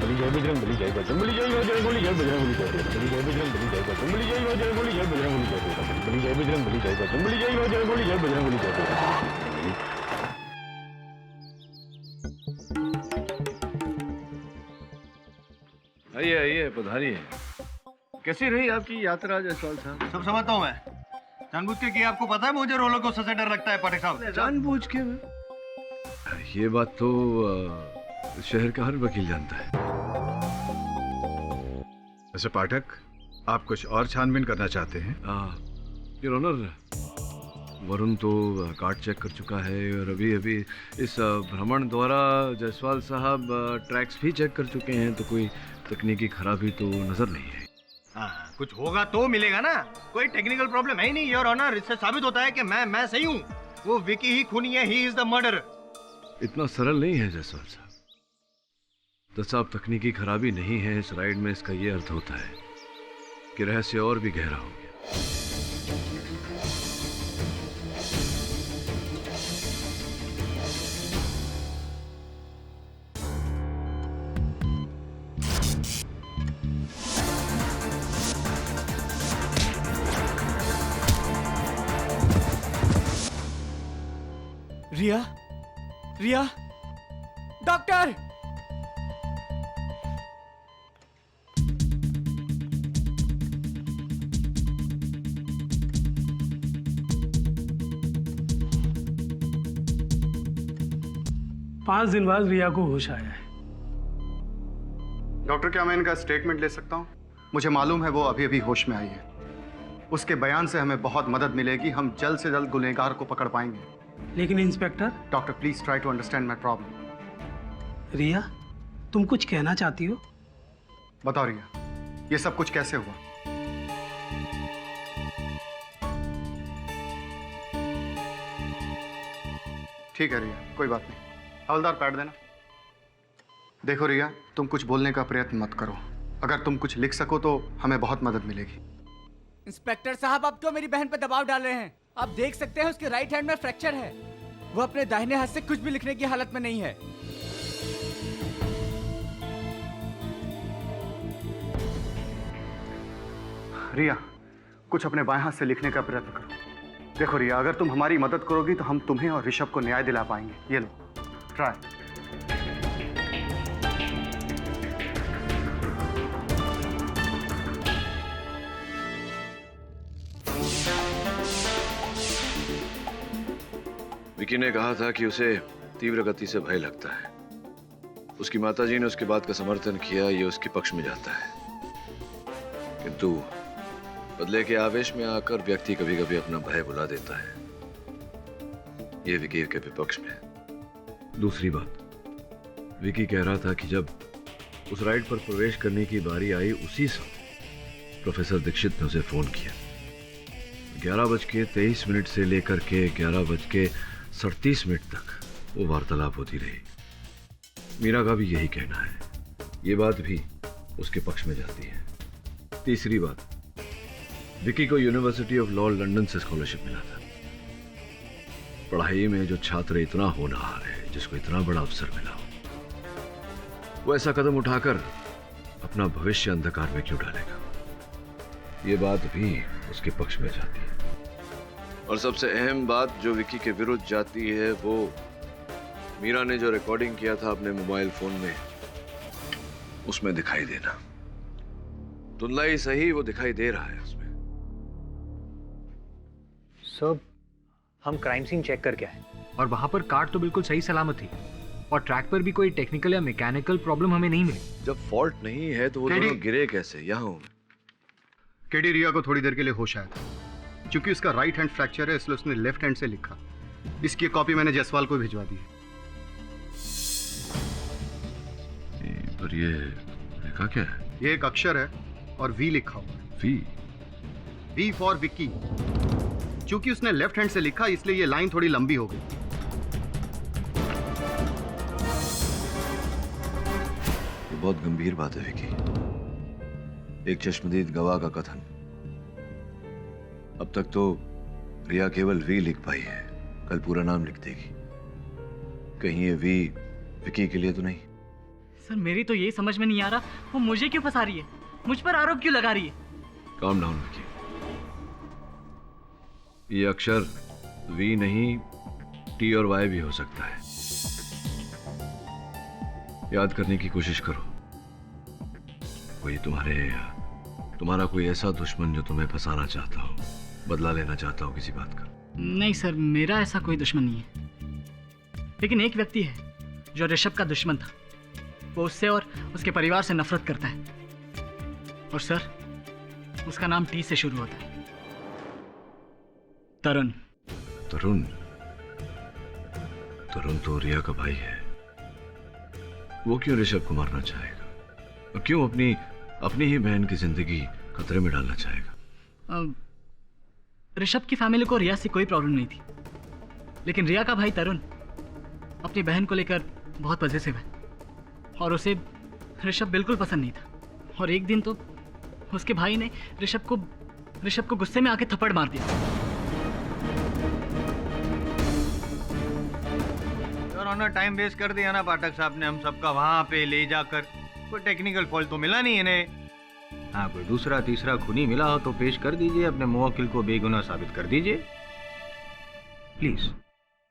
Speaker 13: जय बजरंगबली, जय बजरंगबली, जय बजरंगबली, जय बजरंगबली, जय बजरंगबली, जय बजरंगबली, जय बजरंगबली, जय बजरंगबली, जय बजरंगबली, जय बजरंगबली, जय बजरंगबली, जय बजरंगबली, जय बजरंगबली, जय बजरंगबली, जय बजरंगबली।
Speaker 10: आइए पधारिए। कैसी रही आपकी यात्रा जायसवाल साहब?
Speaker 7: सब समझता हूँ मैं। जानबूझ के किया, आपको पता है मुझे रोलर कोस्टर से डर लगता है पाठक साहब।
Speaker 10: जानबूझ के? ये बात तो शहर का हर वकील जानता है।
Speaker 12: वैसे पाठक, आप कुछ और छानबीन करना चाहते हैं?
Speaker 10: योर ऑनर, वरुण तो कार्ड चेक कर चुका है और अभी इस भ्रमण द्वारा जायसवाल साहब ट्रैक्स भी चेक कर चुके हैं, तो कोई तकनीकी खराबी तो नजर नहीं है।
Speaker 7: हाँ, कुछ होगा तो मिलेगा ना। कोई टेक्निकल प्रॉब्लम है ही नहीं योर ऑनर। इससे साबित होता है कि मैं सही हूँ, वो विकी ही खूनी है, ही इज द मर्डर।
Speaker 10: इतना सरल नहीं है जायसवाल साहब। तो साहब तकनीकी खराबी नहीं है इस राइड में, इसका ये अर्थ होता है कि रहस्य और भी गहरा हो गया।
Speaker 1: रिया, डॉक्टर!
Speaker 14: पाँच दिन बाद रिया को होश आया है।
Speaker 11: डॉक्टर, क्या मैं इनका स्टेटमेंट ले सकता हूँ? मुझे मालूम है वो अभी अभी होश में आई है। उसके बयान से हमें बहुत मदद मिलेगी। हम जल्द से जल्द गुनहगार को पकड़ पाएंगे।
Speaker 14: लेकिन inspector.
Speaker 11: Doctor please try to understand my problem.
Speaker 14: Riya, तुम कुछ कहना चाहती हो?
Speaker 11: बताओ रिया, ये सब कुछ कैसे हुआ? ठीक है रिया, कोई बात नहीं। हवलदार पैड देना। देखो रिया, तुम कुछ बोलने का प्रयत्न मत करो। अगर तुम कुछ लिख सको तो हमें बहुत मदद मिलेगी।
Speaker 15: इंस्पेक्टर साहब, आप क्यों मेरी बहन पर दबाव डाल रहे हैं? आप देख सकते हैं उसके राइट हैंड में फ्रैक्चर है। वो अपने दाहिने हाथ से कुछ भी लिखने की हालत में नहीं है।
Speaker 11: रिया, कुछ अपने बाएं हाथ से लिखने का प्रयत्न करो। देखो रिया, अगर तुम हमारी मदद करोगी तो हम तुम्हें और ऋषभ को न्याय दिला पाएंगे। ये लो, ट्राई।
Speaker 10: विकी ने कहा था कि उसे तीव्र गति से भय लगता है। उसकी माताजी ने उसकी बात का समर्थन किया, ये उसके पक्ष में जाता है। किंतु बदले के आवेश में आकर व्यक्ति कभी कभी अपना भय भुला देता है। ये विकी के विपक्ष में। दूसरी बात, विकी कह रहा था कि जब उस राइड पर प्रवेश करने की बारी आई, उसी समय प्रोफेसर दीक्षित ने उसे फोन किया। 11:23 से लेकर के 11:37 तक वो वार्तालाप होती रही। मीरा का भी यही कहना है। ये बात भी उसके पक्ष में जाती है। तीसरी बात, विकी को यूनिवर्सिटी ऑफ लॉ लंदन से स्कॉलरशिप मिला था। पढ़ाई में जो छात्र इतना होनहार है, जिसको इतना बड़ा अवसर मिला हो, वो ऐसा कदम उठाकर अपना भविष्य अंधकार में क्यों डालेगा? ये बात भी उसके पक्ष में जाती है। और सबसे अहम बात जो विकी के विरुद्ध जाती है, वो मीरा ने जो रिकॉर्डिंग किया था अपने मोबाइल फोन में, उसमें दिखाई देना। धुंधला ही सही, वो दिखाई दे रहा है उसमें।
Speaker 8: सर, हम क्राइम सीन चेक करके आए और वहां पर कार तो बिल्कुल सही सलामत थी और ट्रैक पर भी कोई टेक्निकल या मैकेनिकल प्रॉब्लम हमें नहीं मिली।
Speaker 10: जब फॉल्ट नहीं है तो वो दोनों गिरे कैसे? यहाँ हूं।
Speaker 11: केडी रिया को थोड़ी देर के लिए होश आया था। क्योंकि उसका राइट हैंड फ्रैक्चर है, इसलिए उसने लेफ्ट हैंड से लिखा। इसकी कॉपी मैंने जयसवाल को भिजवा दी है।
Speaker 10: पर ये लिखा क्या है?
Speaker 11: ये एक अक्षर है और वी लिखा हुआ है। V for Vicky. क्योंकि उसने लेफ्ट हैंड से लिखा, इसलिए ये लाइन थोड़ी लंबी हो गई।
Speaker 10: ये बहुत गंभीर बात है विकी। एक चश्मदीद गवाह का कथन। अब तक तो रिया केवल वी लिख पाई है, कल पूरा नाम लिख देगी। कहीं ये वी विकी के लिए तो नहीं?
Speaker 2: सर, मेरी तो ये समझ में नहीं आ रहा, वो मुझे क्यों फंसा रही है, मुझ पर आरोप क्यों लगा रही है?
Speaker 10: Calm down Vicky. ये अक्षर वी नहीं, टी और वाई भी हो सकता है। याद करने की कोशिश करो। कोई तुम्हारा कोई ऐसा दुश्मन जो तुम्हें फंसाना चाहता हो, बदला लेना चाहता हो किसी बात का।
Speaker 2: नहीं सर, मेरा ऐसा कोई दुश्मन नहीं है। लेकिन एक व्यक्ति है जो ऋषभ का दुश्मन था। वो उससे और उसके परिवार से नफरत करता है। और सर, उसका नाम टी से शुरू होता है। तरुण।
Speaker 10: तरुण? तरुण तो रिया का भाई है। वो क्यों ऋषभ को मारना चाहेगा? और क्यों अपनी ही बहन की जिंदगी खतरे में डालना चाहेगा?
Speaker 2: ऋषभ की फैमिली को रिया से कोई प्रॉब्लम नहीं थी, लेकिन रिया का भाई तरुण अपनी बहन को लेकर बहुत पॉजिटिव है और उसे ऋषभ बिल्कुल पसंद नहीं था। और एक दिन तो उसके भाई ने ऋषभ को गुस्से में आके थप्पड़ मार दिया।
Speaker 7: उन्होंने टाइम वेस्ट कर दिया ना पाठक साहब ने हम सबका वहां पे ले जाकर। कोई टेक्निकल फॉल्ट तो मिला नहीं इन्हें। हाँ, कोई दूसरा तीसरा खूनी मिला हो तो पेश कर दीजिए, अपने मुवक्किल को बेगुनाह साबित कर दीजिए प्लीज।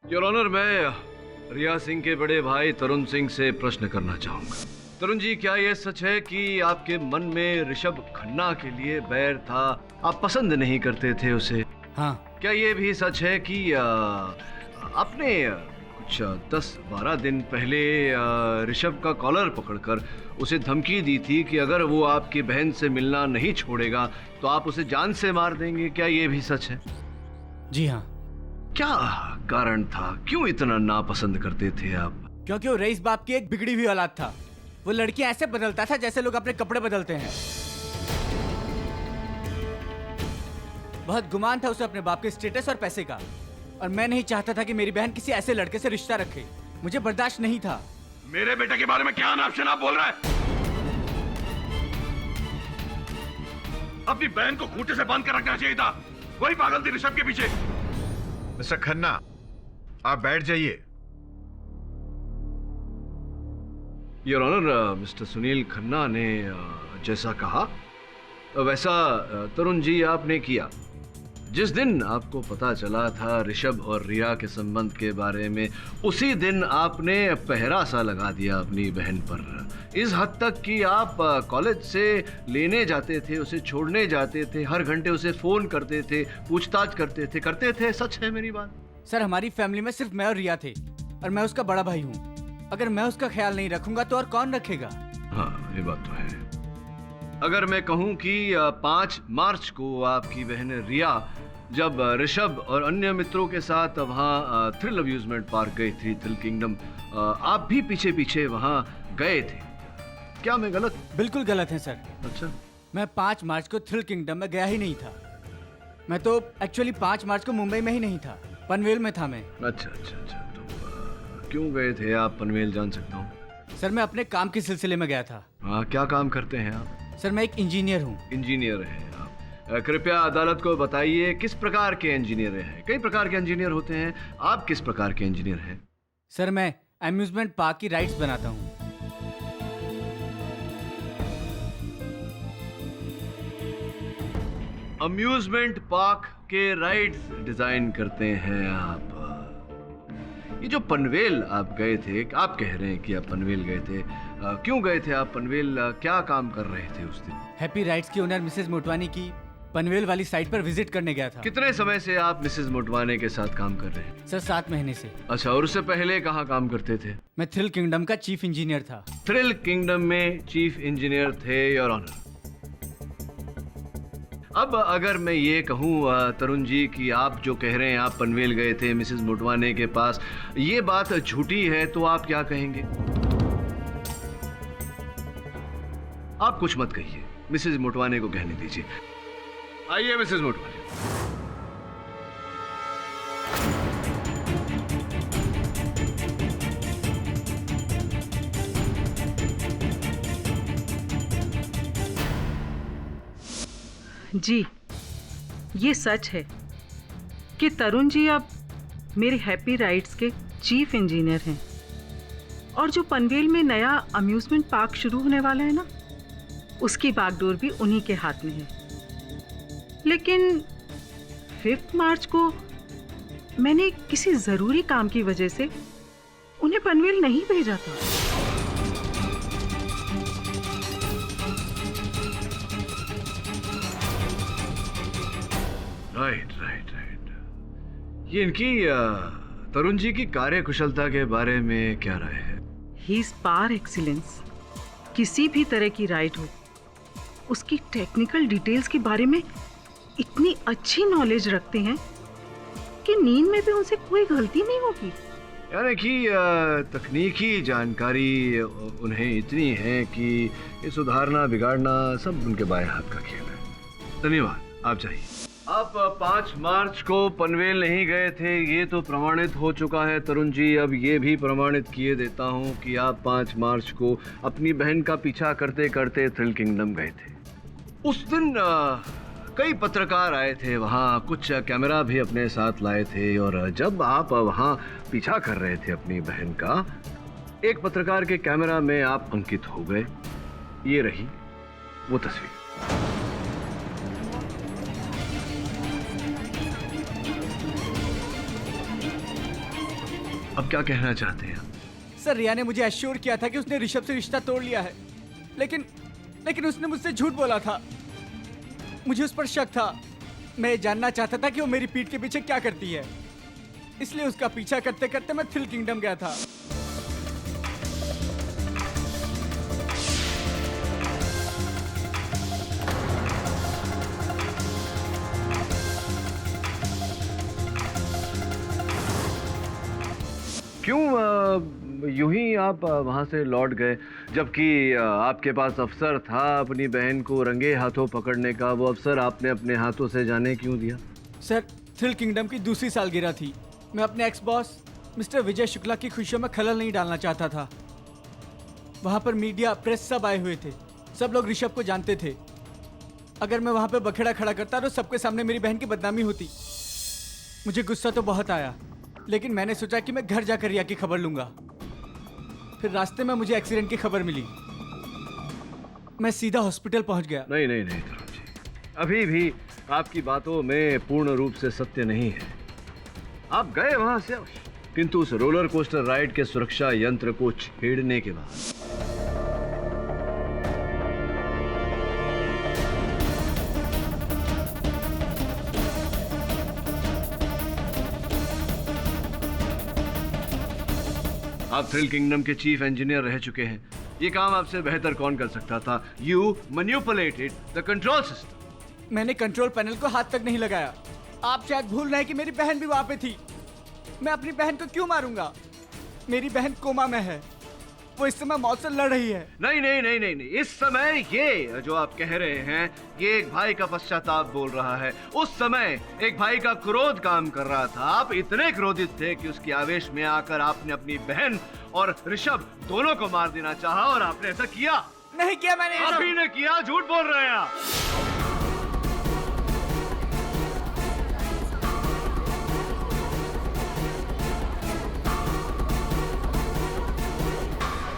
Speaker 10: योर ऑनर, मैं रिया सिंह के बड़े भाई तरुण सिंह से प्रश्न करना चाहूंगा। तरुण जी, क्या यह सच है कि आपके मन में ऋषभ खन्ना के लिए बैर था, आप पसंद नहीं करते थे उसे?
Speaker 15: हाँ।
Speaker 10: क्या यह भी सच है कि आपने कुछ 10-12 दिन पहले ऋषभ का कॉलर पकड़कर उसे धमकी दी थी कि अगर वो आपकी बहन से मिलना नहीं छोड़ेगा तो आप उसे जान से मार देंगे? क्या ये भी सच है?
Speaker 15: जी हाँ।
Speaker 10: क्या कारण था? क्यों इतना नापसंद करते थे आप?
Speaker 15: क्योंकि वो रईस बाप की एक बिगड़ी हुई औलाद था। वो लड़कियां ऐसे बदलता था जैसे लोग अपने कपड़े बदलते हैं। बहुत गुमान था उसे अपने बाप के स्टेटस और पैसे का, और मैं नहीं चाहता था कि मेरी बहन किसी ऐसे लड़के से रिश्ता रखे। मुझे बर्दाश्त नहीं था।
Speaker 9: मेरे बेटे के बारे में क्या अनाप शनाप बोल रहा है? अपनी बहन को खूंटे से बांध कर रखना चाहिए था। वही पागल थी ऋषभ के पीछे।
Speaker 12: मिस्टर खन्ना, आप बैठ जाइए।
Speaker 10: Your honour, mister Sunil Khanna ने जैसा कहा वैसा तरुण जी आपने किया। जिस दिन आपको पता चला था ऋषभ और रिया के संबंध के बारे में, उसी दिन आपने पहरा सा लगा दिया अपनी बहन पर, इस हद तक कि आप कॉलेज से लेने जाते थे, उसे छोड़ने जाते थे, हर घंटे उसे फोन करते थे, पूछताछ करते थे। सच है मेरी बात?
Speaker 15: सर, हमारी फैमिली में सिर्फ मैं और रिया थे और मैं उसका बड़ा भाई हूँ। अगर मैं उसका ख्याल नहीं रखूंगा तो और कौन रखेगा?
Speaker 10: हाँ, ये बात तो है। अगर मैं कहूँ कि 5 मार्च को आपकी बहन रिया जब ऋषभ और अन्य मित्रों के साथ वहाँ थ्रिल अम्यूजमेंट पार्क गई थी, थ्रिल किंगडम, आप भी पीछे पीछे वहाँ गए थे, क्या मैं गलत?
Speaker 15: बिल्कुल गलत है सर।
Speaker 10: अच्छा,
Speaker 15: मैं 5 मार्च को थ्रिल किंगडम में गया ही नहीं था। मैं तो एक्चुअली 5 मार्च को मुंबई में ही नहीं था, पनवेल में था मैं।
Speaker 10: अच्छा, तो क्यों गए थे आप पनवेल, जान सकता हूँ?
Speaker 15: सर, मैं अपने काम के सिलसिले में गया था।
Speaker 10: हाँ, क्या काम करते हैं आप?
Speaker 15: सर, मैं एक इंजीनियर हूँ।
Speaker 10: इंजीनियर हैं आप? कृपया अदालत को बताइए किस प्रकार के इंजीनियर हैं? कई प्रकार के इंजीनियर होते हैं, आप किस प्रकार के इंजीनियर हैं?
Speaker 15: सर, मैं अम्यूजमेंट पार्क की राइड्स बनाता हूँ।
Speaker 10: अम्यूजमेंट पार्क के राइड्स डिजाइन करते हैं आप? ये जो पनवेल आप गए थे, आप कह रहे हैं कि आप पनवेल गए थे, क्यों गए थे आप पनवेल? क्या काम कर रहे थे उस दिन?
Speaker 15: हैप्पी राइड्स की ओनर मिसेज मोटवानी की पनवेल वाली साइट पर विजिट करने गया था।
Speaker 10: कितने समय से आप मिसेज मोटवानी के साथ काम कर रहे हैं?
Speaker 15: सर, 7 महीने से।
Speaker 10: अच्छा, और उससे पहले कहाँ काम करते थे?
Speaker 15: मैं थ्रिल किंगडम का चीफ इंजीनियर था।
Speaker 10: थ्रिल किंगडम में चीफ इंजीनियर थे, योर ऑनर। अब अगर मैं ये कहूँ तरुण जी कि आप जो कह रहे हैं आप पनवेल गए थे मिसेज मोटवानी के पास, ये बात झूठी है, तो आप क्या कहेंगे? आप कुछ मत कहिए, मिसेज मोटवानी को कहने दीजिए। आइए मिसेज मोटवानी।
Speaker 16: जी, ये सच है कि तरुण जी अब मेरे हैप्पी राइड्स के चीफ इंजीनियर हैं, और जो पनवेल में नया अम्यूजमेंट पार्क शुरू होने वाला है ना, उसकी बागडोर भी उन्हीं के हाथ में है। लेकिन 5 मार्च को मैंने किसी ज़रूरी काम की वजह से उन्हें पनवेल नहीं भेजा था।
Speaker 10: राइट। ये इनकी तरुण जी की कार्यकुशलता के बारे में क्या राय है?
Speaker 16: He is par excellence. किसी भी तरह की राइड हो, उसकी टेक्निकल डिटेल्स के बारे में इतनी अच्छी नॉलेज रखते हैं कि नींद में भी उनसे कोई गलती नहीं होगी।
Speaker 10: यानी कि तकनीकी जानकारी उन्हें इतनी है कि ये सुधारना बिगाड़ना सब उनके बाएं हाथ का खेल है। धन्यवाद, आप जाइए। आप 5 मार्च को पनवेल नहीं गए थे, ये तो प्रमाणित हो चुका है तरुण जी। अब ये भी प्रमाणित किए देता हूँ कि आप 5 मार्च को अपनी बहन का पीछा करते करते थ्रिल किंगडम गए थे। उस दिन कई पत्रकार आए थे वहाँ, कुछ कैमरा भी अपने साथ लाए थे, और जब आप वहाँ पीछा कर रहे थे अपनी बहन का, एक पत्रकार के कैमरा में आप अंकित हो गए। ये रही वो तस्वीर। अब क्या कहना चाहते हैं?
Speaker 15: सर, रिया ने मुझे एश्योर किया था कि उसने ऋषभ से रिश्ता तोड़ लिया है, लेकिन उसने मुझसे झूठ बोला था। मुझे उस पर शक था। मैं जानना चाहता था कि वो मेरी पीठ के पीछे क्या करती है, इसलिए उसका पीछा करते करते मैं थ्रिल किंगडम गया था।
Speaker 10: क्यों यूं ही आप वहां से लौट गए, जबकि आपके पास अवसर था अपनी बहन को रंगे हाथों पकड़ने का? वो अवसर आपने अपने हाथों से जाने क्यों दिया?
Speaker 15: सर, थ्रिल किंगडम की दूसरी सालगिरह थी। मैं अपने ex boss mister Vijay Shukla की खुशियों में खलल नहीं डालना चाहता था। वहाँ पर मीडिया, प्रेस सब आए हुए थे। सब लोग ऋषभ को जानते थे। अगर मैं वहाँ पे बखेड़ा खड़ा करता तो सबके सामने मेरी बहन की बदनामी होती। मुझे गुस्सा तो बहुत आया, लेकिन मैंने सोचा कि मैं घर जाकर रिया की खबर लूंगा। फिर रास्ते में मुझे एक्सीडेंट की खबर मिली। मैं सीधा हॉस्पिटल पहुंच गया।
Speaker 10: नहीं नहीं नहीं तरुण जी, अभी भी आपकी बातों में पूर्ण रूप से सत्य नहीं है। आप गए वहां से अवश्य, किंतु उस रोलर कोस्टर राइड के सुरक्षा यंत्र को छेड़ने के बाद आप थ्रिल किंगडम के चीफ इंजीनियर रह चुके हैं। ये काम आपसे बेहतर कौन कर सकता था? You manipulated the control system.
Speaker 15: मैंने कंट्रोल पैनल को हाथ तक नहीं लगाया। आप शायद भूल रहे हैं कि मेरी बहन भी वहां पे थी। मैं अपनी बहन को क्यों मारूंगा? मेरी बहन कोमा में है, वो इस समय मौत से लड़ रही है।
Speaker 10: नहीं नहीं नहीं नहीं नहीं, इस समय ये जो आप कह रहे हैं, ये एक भाई का पश्चाताप बोल रहा है। उस समय एक भाई का क्रोध काम कर रहा था। आप इतने क्रोधित थे कि उसकी आवेश में आकर आपने अपनी बहन और ऋषभ दोनों को मार देना चाहा, और आपने ऐसा किया।
Speaker 15: नहीं किया मैंने।
Speaker 10: आप ही ने किया, झूठ बोल रहे हैं आप।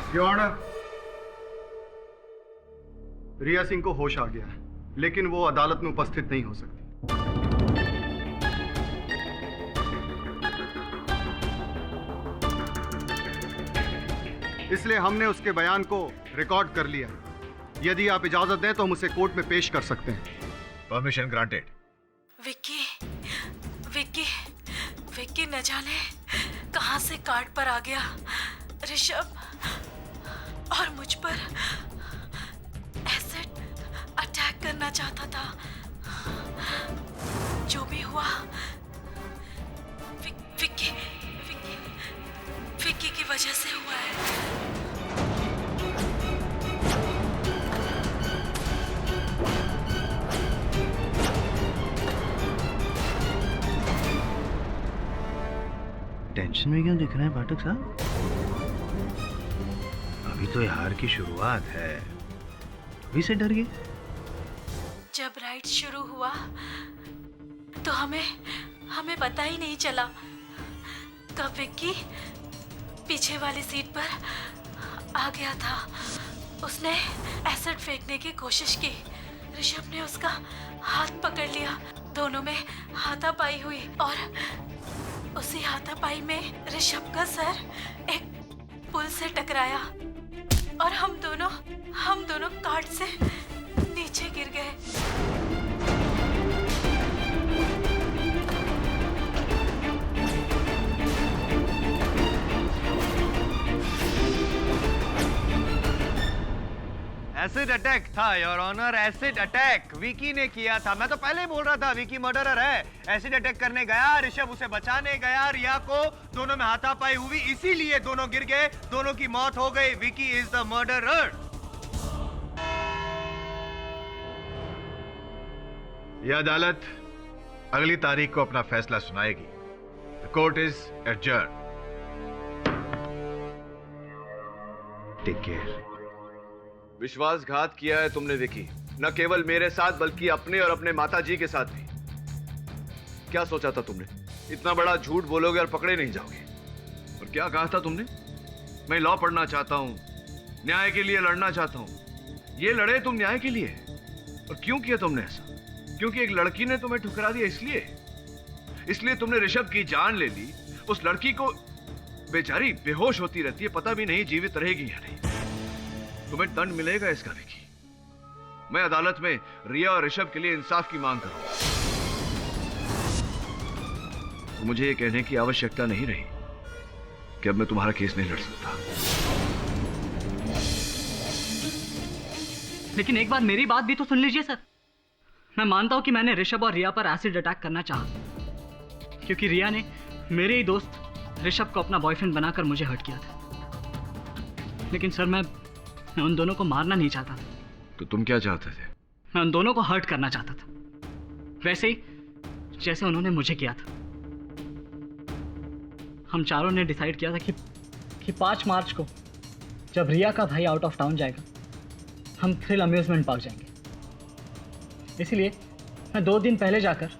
Speaker 11: योर ऑनर, रिया सिंह को होश आ गया है, लेकिन वो अदालत में उपस्थित नहीं हो सकती। इसलिए हमने उसके बयान को रिकॉर्ड कर लिया है। यदि आप इजाजत दें तो हम उसे कोर्ट में पेश कर सकते हैं।
Speaker 12: Permission granted.
Speaker 17: विक्की, विक्की, विक्की न जाने कहां से कार्ड पर आ गया ऋषभ, और मुझ पर एसिड अटैक करना चाहता था। जो भी हुआ विक्की की वजह से हुआ है।
Speaker 7: टेंशन में क्यों दिख रहे हैं पाठक साहब? अभी तो हार की शुरुआत है, अभी से डर गए?
Speaker 17: जब राइड शुरू हुआ तो हमें पता ही नहीं चला कब विक्की पीछे वाली सीट पर आ गया था। उसने एसिड फेंकने की कोशिश की। ऋषभ ने उसका हाथ पकड़ लिया। दोनों में हाथापाई हुई और उसी हाथापाई में ऋषभ का सर एक पुल से टकराया और हम दोनों कार्ट से नीचे गिर गए।
Speaker 7: एसिड अटैक था your honour, acid attack Vicky ने किया था। मैं तो पहले ही बोल रहा था विकी मर्डरर है। एसिड अटैक करने गया, ऋषभ उसे बचाने गया, रिया को दोनों में हाथापाई हुई, इसीलिए दोनों गिर गए, दोनों की मौत हो गई। Vicky is the murderer.
Speaker 12: यह अदालत अगली तारीख को अपना फैसला सुनाएगी। The court is adjourn.
Speaker 7: Take care.
Speaker 10: विश्वासघात किया है तुमने विकी, न केवल मेरे साथ बल्कि अपने और अपने माताजी के साथ भी। क्या सोचा था तुमने? इतना बड़ा झूठ बोलोगे और पकड़े नहीं जाओगे। और क्या कहा था तुमने? मैं लॉ पढ़ना चाहता हूं, न्याय के लिए लड़ना चाहता हूं। ये लड़े तुम न्याय के लिए, और क्यों किया तुमने ऐसा? क्योंकि एक लड़की ने तुम्हें ठुकरा दिया, इसलिए तुमने ऋषभ की जान ले ली। उस लड़की को बेचारी बेहोश होती रहती है, पता भी नहीं जीवित रहेगी या नहीं। तुम्हें दंड मिलेगा इसका विकी। मैं अदालत में रिया और ऋषभ के लिए इंसाफ की मांग करूंगा। तो मुझे ये कहने की आवश्यकता नहीं रही कि अब मैं तुम्हारा केस नहीं लड़ सकता।
Speaker 2: लेकिन एक बार मेरी बात भी तो सुन लीजिए सर। मैं मानता हूं कि मैंने ऋषभ और रिया पर एसिड अटैक करना चाहा, क्योंकि रिया ने मेरे ही दोस्त ऋषभ को अपना बॉयफ्रेंड बनाकर मुझे हर्ट किया था। लेकिन सर मैं उन दोनों को मारना नहीं चाहता था।
Speaker 10: तो तुम क्या चाहते थे?
Speaker 2: मैं उन दोनों को हर्ट करना चाहता था, वैसे ही जैसे उन्होंने मुझे किया था। हम चारों ने डिसाइड किया था कि 5 मार्च को जब रिया का भाई आउट ऑफ टाउन जाएगा, हम थ्रिल अम्यूजमेंट पार्क जाएंगे। इसलिए मैं 2 दिन पहले जाकर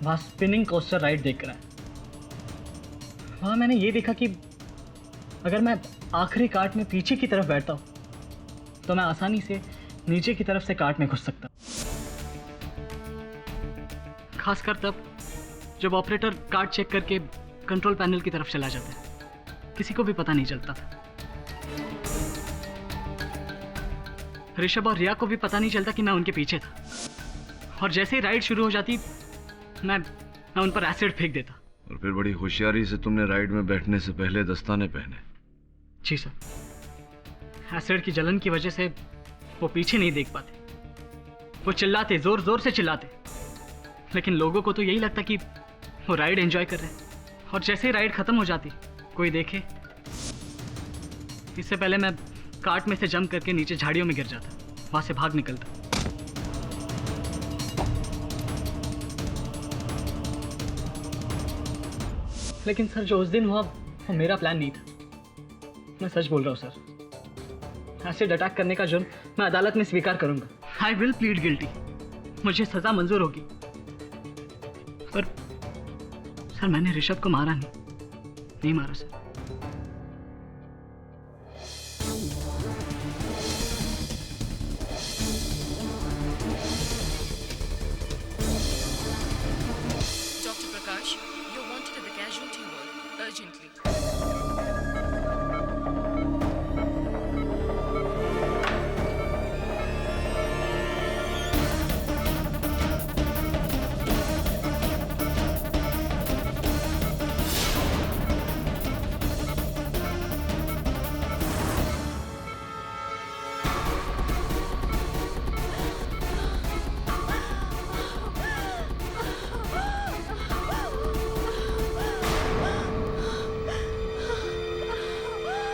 Speaker 2: वहाँ स्पिनिंग कोस्टर राइड देख कर आया। वहाँ मैंने ये देखा कि अगर मैं आखिरी कार्ट में पीछे की तरफ बैठता हूँ तो मैं आसानी से नीचे की तरफ से कार्ट में घुस सकता, खासकर तब जब ऑपरेटर कार्ट चेक करके कंट्रोल पैनल की तरफ चला जाता है। किसी को भी पता नहीं चलता था। ऋषभ और रिया को भी पता नहीं चलता कि मैं उनके पीछे था, और जैसे ही राइड शुरू हो जाती मैं उन पर एसिड फेंक देता।
Speaker 10: और फिर बड़ी होशियारी से तुमने राइड में बैठने से पहले दस्ताने पहने।
Speaker 2: जी सर, एसिड की जलन की वजह से वो पीछे नहीं देख पाते। वो चिल्लाते, जोर जोर से चिल्लाते, लेकिन लोगों को तो यही लगता कि वो राइड एंजॉय कर रहे हैं। और जैसे ही राइड खत्म हो जाती, कोई देखे, इससे पहले मैं कार्ट में से जंप करके नीचे झाड़ियों में गिर जाता, वहां से भाग निकलता। लेकिन सर, जो उस दिन हुआ वो मेरा प्लान नहीं था। मैं सच बोल रहा हूँ सर, एसिड अटैक करने का जुर्म मैं अदालत में स्वीकार करूंगा। I will plead guilty. मुझे सजा मंजूर होगी। पर सर, मैंने ऋषभ को मारा नहीं मारा sir.
Speaker 18: Dr. Prakash, you're wanted at the casualty ward urgently.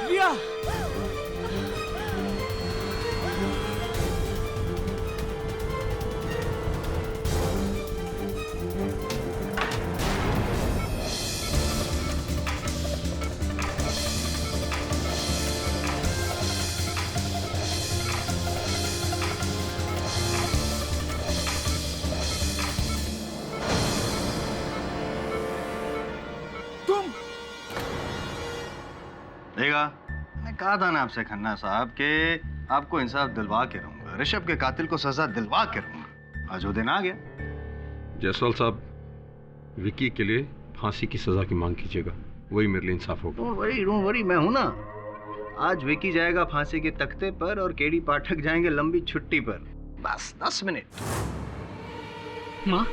Speaker 15: रिया! तुम
Speaker 7: देखा, मैं कहा था ना आपसे खन्ना साहब कि आपको इंसाफ दिलवा के रहूंगा। ऋषभ के कातिल को सजा दिलवा के रहूंगा। आज वो दिन आ गया।
Speaker 9: जायसवाल साहब, विकी के लिए फांसी की सजा की मांग कीजिएगा, वही मेरे लिए इंसाफ होगा।
Speaker 7: डोंट वरी, मैं हूं ना। आज विकी जाएगा फांसी के तख्ते पर और केडी पाठक जाएंगे लंबी छुट्टी पर। बस 10 मिनट।
Speaker 2: माँ,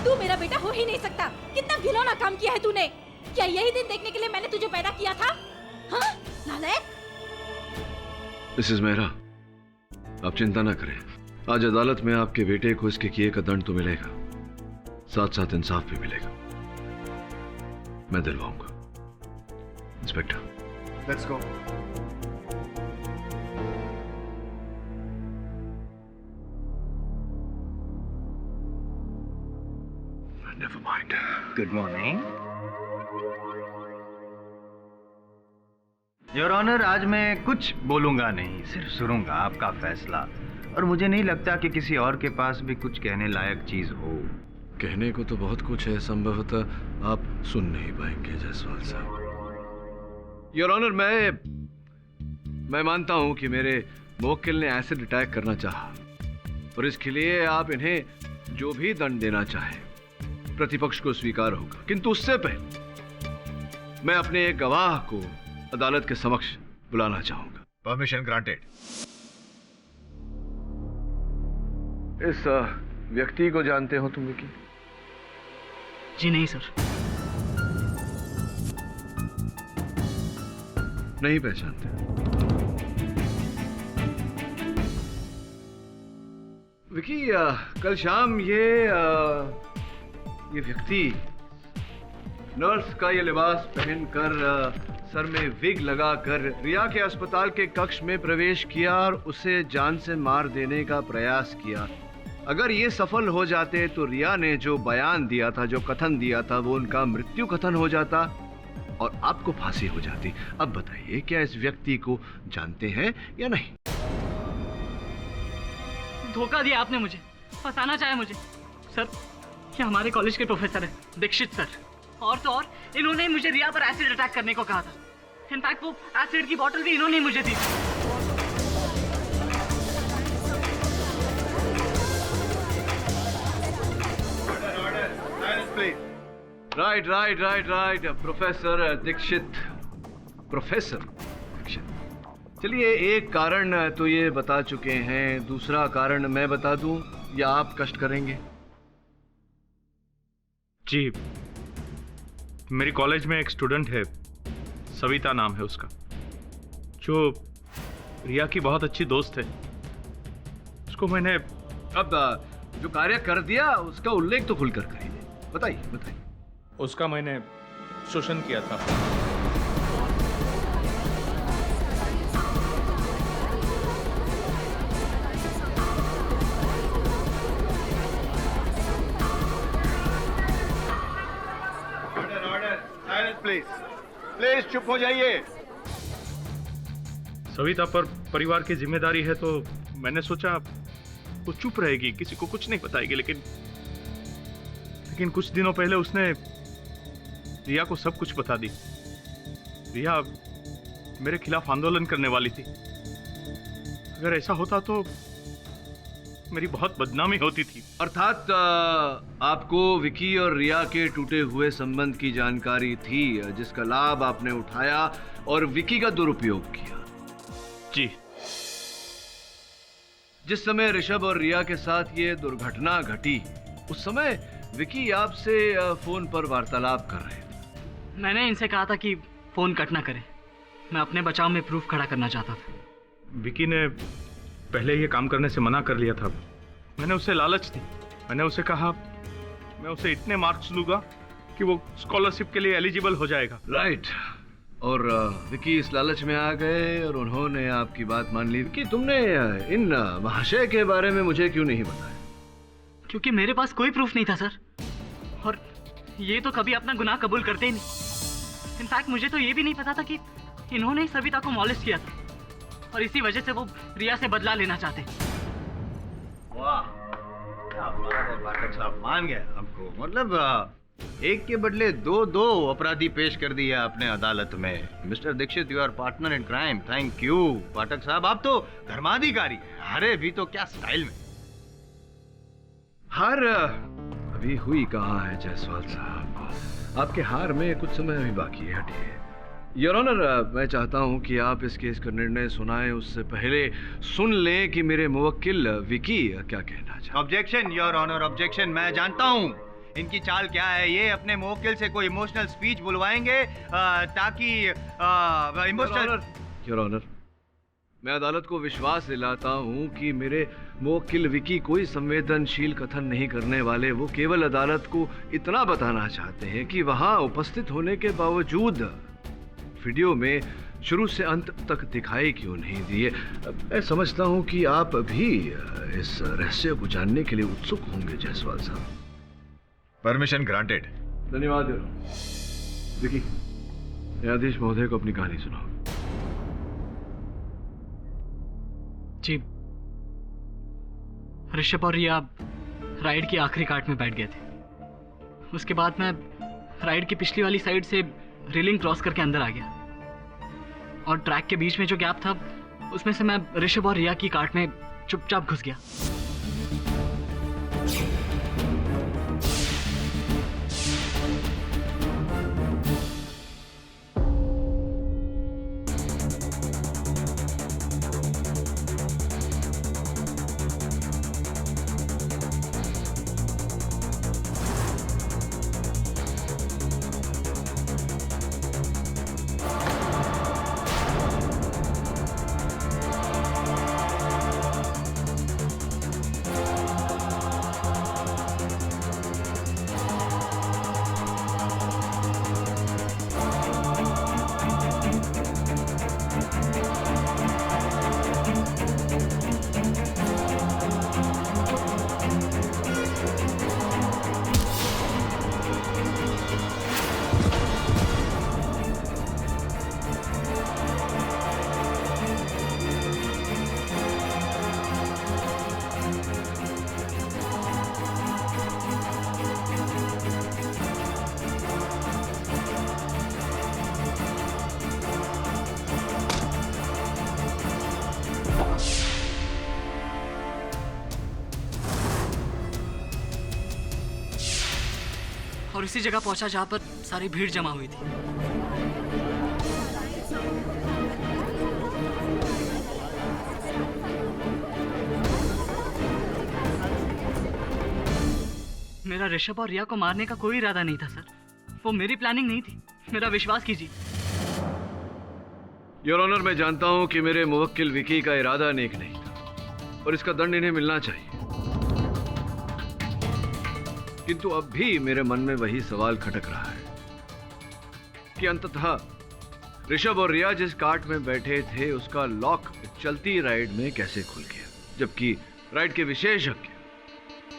Speaker 5: तू मेरा बेटा हो ही नहीं सकता। कितना घिनौना काम किया है तूने। क्या यही दिन देखने के लिए मैंने तुझे पैदा किया था? हाँ, नालायक।
Speaker 10: मिसेस मेहरा, आप चिंता ना करें। आज अदालत में आपके बेटे को इसके किए का दंड तो मिलेगा, साथ साथ इंसाफ भी मिलेगा। मैं दिलवाऊंगा। Inspector,
Speaker 7: let's go.
Speaker 10: Never mind.
Speaker 7: Good morning your honour. आज मैं कुछ बोलूंगा नहीं, सिर्फ सुनूंगा आपका फैसला। और मुझे नहीं लगता कि किसी और के पास भी कुछ कहने लायक चीज हो।
Speaker 10: कहने को तो बहुत कुछ है, संभवतः आप सुन नहीं पाएंगे जायसवाल साहब। योर ऑनर, मैं मानता हूं कि मेरे मुवक्किल ने एसिड अटैक करना चाहा, और इसके लिए आप इन्हें जो भी दंड देना चाहे प्रतिपक्ष को स्वीकार होगा। किंतु उससे पहले मैं अपने एक गवाह को अदालत के समक्ष बुलाना चाहूंगा।
Speaker 12: Permission granted.
Speaker 10: इस व्यक्ति को जानते हो तुम विकी?
Speaker 2: जी नहीं सर।
Speaker 10: नहीं पहचानते? विकी, कल शाम ये व्यक्ति नर्स का ये लिबास पहनकर, सर में विग लगाकर रिया के अस्पताल के कक्ष में प्रवेश किया और उसे जान से मार देने का प्रयास किया। अगर ये सफल हो जाते तो रिया ने जो बयान दिया था, जो कथन दिया था, वो उनका मृत्यु कथन हो जाता और आपको फांसी हो जाती। अब बताइए, क्या इस व्यक्ति को जानते हैं या नहीं?
Speaker 2: धोखा दिया आपने मुझे, फंसाना चाहे मुझे। सर, ये हमारे कॉलेज के प्रोफेसर हैं, दीक्षित सर, और तो और इन्होंने मुझे रिया पर एसिड अटैक करने को कहा था। इनफैक्ट वो एसिड की बोतल भी इन्होंने मुझे दी थी।
Speaker 10: Right right right right professor Dikshit, professor Dikshit. चलिए, एक कारण तो ये बता चुके हैं, दूसरा कारण मैं बता दूं या आप कष्ट करेंगे?
Speaker 19: जी, मेरी कॉलेज में एक स्टूडेंट है, सविता नाम है उसका, जो रिया की बहुत अच्छी दोस्त है। उसको मैंने
Speaker 10: अब जो कार्य कर दिया उसका उल्लेख तो खुलकर करिए, बताइए बताइए।
Speaker 19: उसका मैंने शोषण किया था।
Speaker 7: प्लीज प्लीज चुप हो जाइए।
Speaker 19: सविता पर परिवार की जिम्मेदारी है तो मैंने सोचा वो चुप रहेगी, किसी को कुछ नहीं बताएगी, लेकिन कुछ दिनों पहले उसने रिया को सब कुछ बता दी। रिया मेरे खिलाफ आंदोलन करने वाली थी। अगर ऐसा होता तो मेरी बहुत बदनामी होती थी।
Speaker 10: अर्थात आपको विकी और रिया के टूटे हुए संबंध की जानकारी थी, जिसका लाभ आपने उठाया और विकी का दुरुपयोग किया।
Speaker 19: जी।
Speaker 10: जिस समय ऋषभ और रिया के साथ ये दुर्घटना घटी, उस समय विकी आपसे फोन पर वार्तालाप कर रहे थे।
Speaker 2: मैंने इनसे कहा था कि फोन कट ना करें, मैं अपने बचाव में प्रूफ खड़ा करना चाहता था।
Speaker 19: विकी ने पहले ये काम करने से मना कर लिया था। मैंने उसे लालच दी। मैंने उसे कहा मैं उसे इतने मार्क्स दूंगा कि वो स्कॉलरशिप के लिए एलिजिबल हो जाएगा।
Speaker 10: राइट। और विकी इस लालच में आ गए और उन्होंने आपकी बात मान ली। कि तुमने इन महाशय के बारे में मुझे क्यों नहीं बताया?
Speaker 2: क्योंकि मेरे पास कोई प्रूफ नहीं था सर, और ये तो कभी अपना गुनाह कबूल करते ही नहीं। इनफैक्ट मुझे तो ये भी नहीं पता था कि इन्होंने सविता को मॉलेस्ट किया था, और इसी वजह से वो रिया से बदला लेना चाहते।
Speaker 7: वाह, क्या बात है पाठक साहब, मान गए हमको। मतलब एक के बदले दो अपराधी पेश कर दिए आपने अदालत में। Mister Dikshit, you are partner in crime. Thank you Pathak साहब, आप तो धर्माधिकारी हैं। अरे भी तो क्या स्टाइल में।
Speaker 10: हार अभी हुई कहाँ है जायसवाल साहब? आपके हार में कुछ समय अभी बाकी है। हटिए। योर ऑनर, मैं चाहता हूं कि आप इस केस का निर्णय सुनाएं, उससे पहले सुन लें कि मेरे मुवक्किल विकी क्या कहना चाहते।
Speaker 7: Objection your honour, objection. मैं जानता हूं इनकी चाल क्या है। ये अपने मुवक्किल से कोई इमोशनल स्पीच बुलवाएंगे ताकि इमोशनल।
Speaker 10: योर ऑनर, मैं अदालत को विश्वास दिलाता हूं कि मेरे मुवक्किल विकी कोई संवेदनशील कथन नहीं करने वाले। वो केवल अदालत को इतना बताना चाहते हैं कि वहां उपस्थित होने के बावजूद वीडियो में शुरू से अंत तक दिखाई क्यों नहीं दिए। मैं समझता हूं कि आप भी इस रहस्य को जानने के लिए उत्सुक होंगे जायसवाल साहब।
Speaker 12: Permission granted.
Speaker 10: धन्यवाद। विकी, न्यायाधीश महोदय को अपनी कहानी सुनाओ।
Speaker 2: जी, ऋषभ और रिया राइड की आखिरी काट में बैठ गए थे। उसके बाद मैं राइड की पिछली वाली साइड से रेलिंग क्रॉस करके अंदर आ गया, और ट्रैक के बीच में जो गैप था उसमें से मैं ऋषभ और रिया की कार्ट में चुपचाप घुस गया। और इसी जगह पहुंचा जहां पर सारी भीड़ जमा हुई थी। मेरा ऋषभ और रिया को मारने का कोई इरादा नहीं था सर। वो मेरी प्लानिंग नहीं थी, मेरा विश्वास कीजिए।
Speaker 10: योर ऑनर, मैं जानता हूं कि मेरे मुवक्किल विकी का इरादा नेक नहीं था और इसका दंड इन्हें मिलना चाहिए, किंतु अब भी मेरे मन में वही सवाल खटक रहा है कि अंततः ऋषभ और रिया जिस कार्ट में बैठे थे उसका लॉक चलती राइड में कैसे खुल गया, जबकि राइड के विशेषज्ञ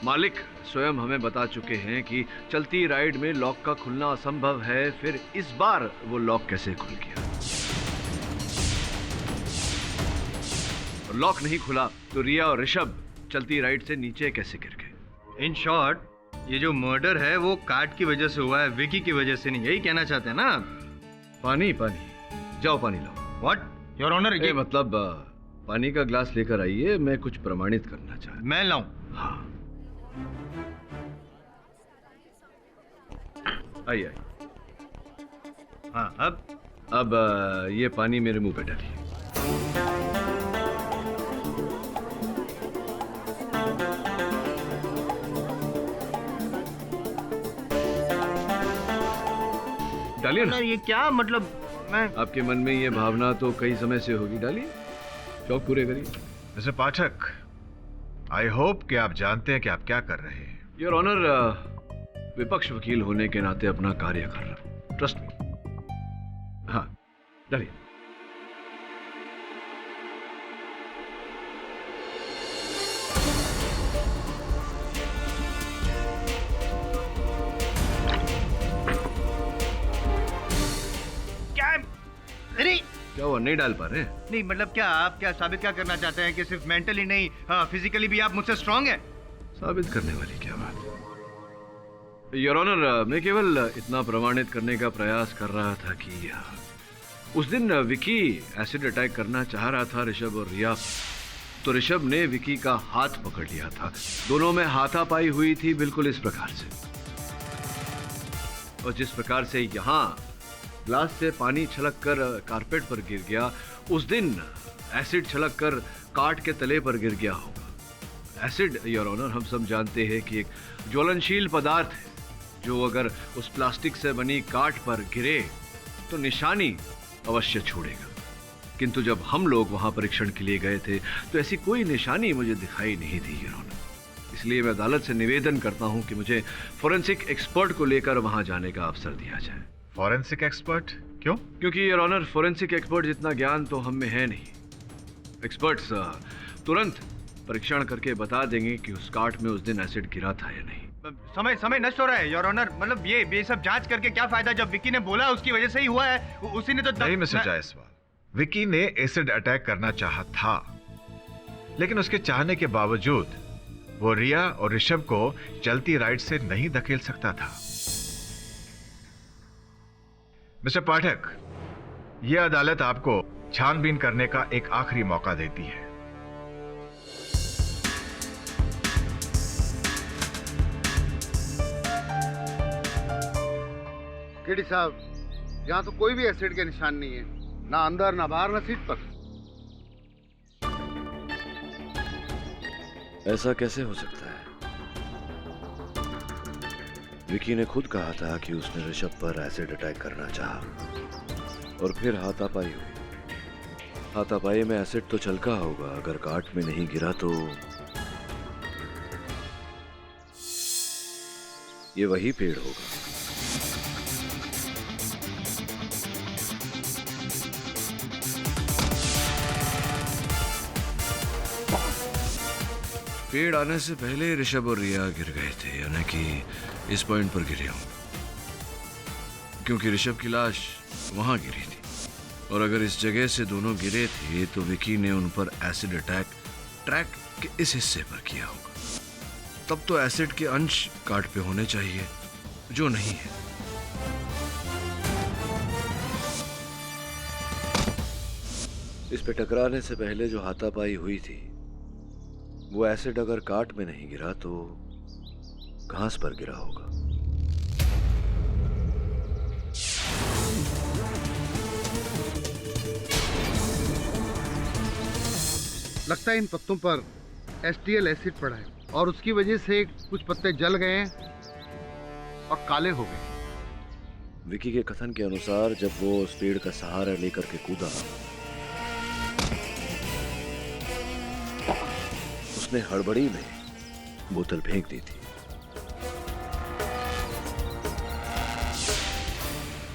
Speaker 10: मालिक स्वयं हमें बता चुके हैं कि चलती राइड में लॉक का खुलना असंभव है। फिर इस बार वो लॉक कैसे खुल गया? लॉक नहीं खुला तो रिया और ऋषभ चलती राइड से नीचे कैसे गिर गए?
Speaker 7: इन शॉर्ट, ये जो मर्डर है वो कार्ट की वजह से हुआ है, विकी की वजह से नहीं। यही कहना चाहते हैं ना?
Speaker 10: पानी पानी, जाओ पानी लाओ।
Speaker 7: What your honour?
Speaker 10: ये मतलब पानी का ग्लास लेकर आइए, मैं कुछ प्रमाणित करना चाहता।
Speaker 7: मैं लाऊं?
Speaker 10: हाँ आइए।
Speaker 7: हाँ
Speaker 10: अब ये पानी मेरे मुंह पे डालिए। डालिए ना।
Speaker 7: ये क्या मतलब? मैं
Speaker 10: आपके मन में ये भावना तो कई समय से होगी, डालिए, शौक पूरे करिए।
Speaker 12: मिस्टर पाठक, आई होप कि आप जानते हैं कि आप क्या कर रहे हैं।
Speaker 10: योर ऑनर, विपक्ष वकील होने के नाते अपना कार्य कर रहा हूं, ट्रस्ट मी। हाँ डालिए। क्या हुआ, नहीं डाल पा रहे?
Speaker 7: नहीं मतलब क्या आप क्या साबित क्या करना चाहते हैं कि सिर्फ मेंटली नहीं फिजिकली भी आप मुझसे स्ट्रांग हैं?
Speaker 10: साबित करने वाली क्या बात? योर ऑनर, मैं केवल इतना प्रमाणित करने का प्रयास कर रहा था कि उस दिन विकी एसिड अटैक करना चाह रहा था ऋषभ और रिया, तो ऋषभ ने विकी का हाथ पकड़ लिया था। दोनों में हाथापाई हुई थी बिल्कुल इस प्रकार से, और जिस प्रकार से यहाँ ग्लास से पानी छलक कर कारपेट पर गिर गया, उस दिन एसिड छलक कर काट के तले पर गिर गया होगा। एसिड योर ऑनर, हम सब जानते हैं कि एक ज्वलनशील पदार्थ है जो अगर उस प्लास्टिक से बनी काट पर गिरे तो निशानी अवश्य छोड़ेगा, किंतु जब हम लोग वहां परीक्षण के लिए गए थे तो ऐसी कोई निशानी मुझे दिखाई नहीं दी योर ऑनर। इसलिए मैं अदालत से निवेदन करता हूं कि मुझे फोरेंसिक एक्सपर्ट को लेकर वहां जाने का अवसर दिया जाए।
Speaker 12: Forensic expert? क्यों?
Speaker 10: क्योंकि योर ऑनर, फोरेंसिक एक्सपर्ट जितना ज्ञान तो हम में है नहीं। एक्सपर्ट्स तुरंत परीक्षण करके बता देंगे कि उस काट में उस दिन एसिड गिरा था या नहीं।
Speaker 7: समय नष्ट हो रहा है योर ऑनर। मतलब ये सब जांच करके क्या फायदा? जब विकी ने बोला उसकी वजह से ही हुआ है, उसी ने तो
Speaker 12: नहीं मिस्टर जायसवाल, विकी ने एसिड अटैक करना चाहा था, लेकिन उसके चाहने के बावजूद वो रिया और ऋषभ को चलती राइड से नहीं धकेल सकता था। मिस्टर पाठक, यह अदालत आपको छानबीन करने का एक आखिरी मौका देती है।
Speaker 20: केडी साहब, यहाँ तो कोई भी एसिड के निशान नहीं है, ना अंदर ना बाहर ना सीट पर।
Speaker 21: ऐसा कैसे हो सकता है? विकी ने खुद कहा था कि उसने ऋषभ पर एसिड अटैक करना चाहा और फिर हाथापाई हुई। हाथापाई में एसिड तो छलका होगा, अगर काट में नहीं गिरा तो ये वही पेड़ होगा।
Speaker 10: पेड़ आने से पहले ऋषभ और रिया गिर गए थे, यानी कि इस पॉइंट पर गिरे हों, क्योंकि ऋषभ की लाश वहां गिरी थी, और अगर इस जगह से दोनों गिरे थे तो विकी ने उन पर एसिड अटैक ट्रैक के इस हिस्से पर किया होगा। तब तो एसिड के अंश काट पे होने चाहिए, जो नहीं है।
Speaker 21: इस पे टकराने से पहले जो हाथापाई हुई थी वो एसिड अगर काट में नहीं गिरा तो घास पर गिरा होगा।
Speaker 20: लगता है इन पत्तों पर एसटीएल एसिड पड़ा है और उसकी वजह से कुछ पत्ते जल गए हैं और काले हो गए।
Speaker 21: विकी के कथन के अनुसार जब वो उस पेड़ का सहारा लेकर के कूदा, उसने हड़बड़ी में बोतल फेंक दी थी।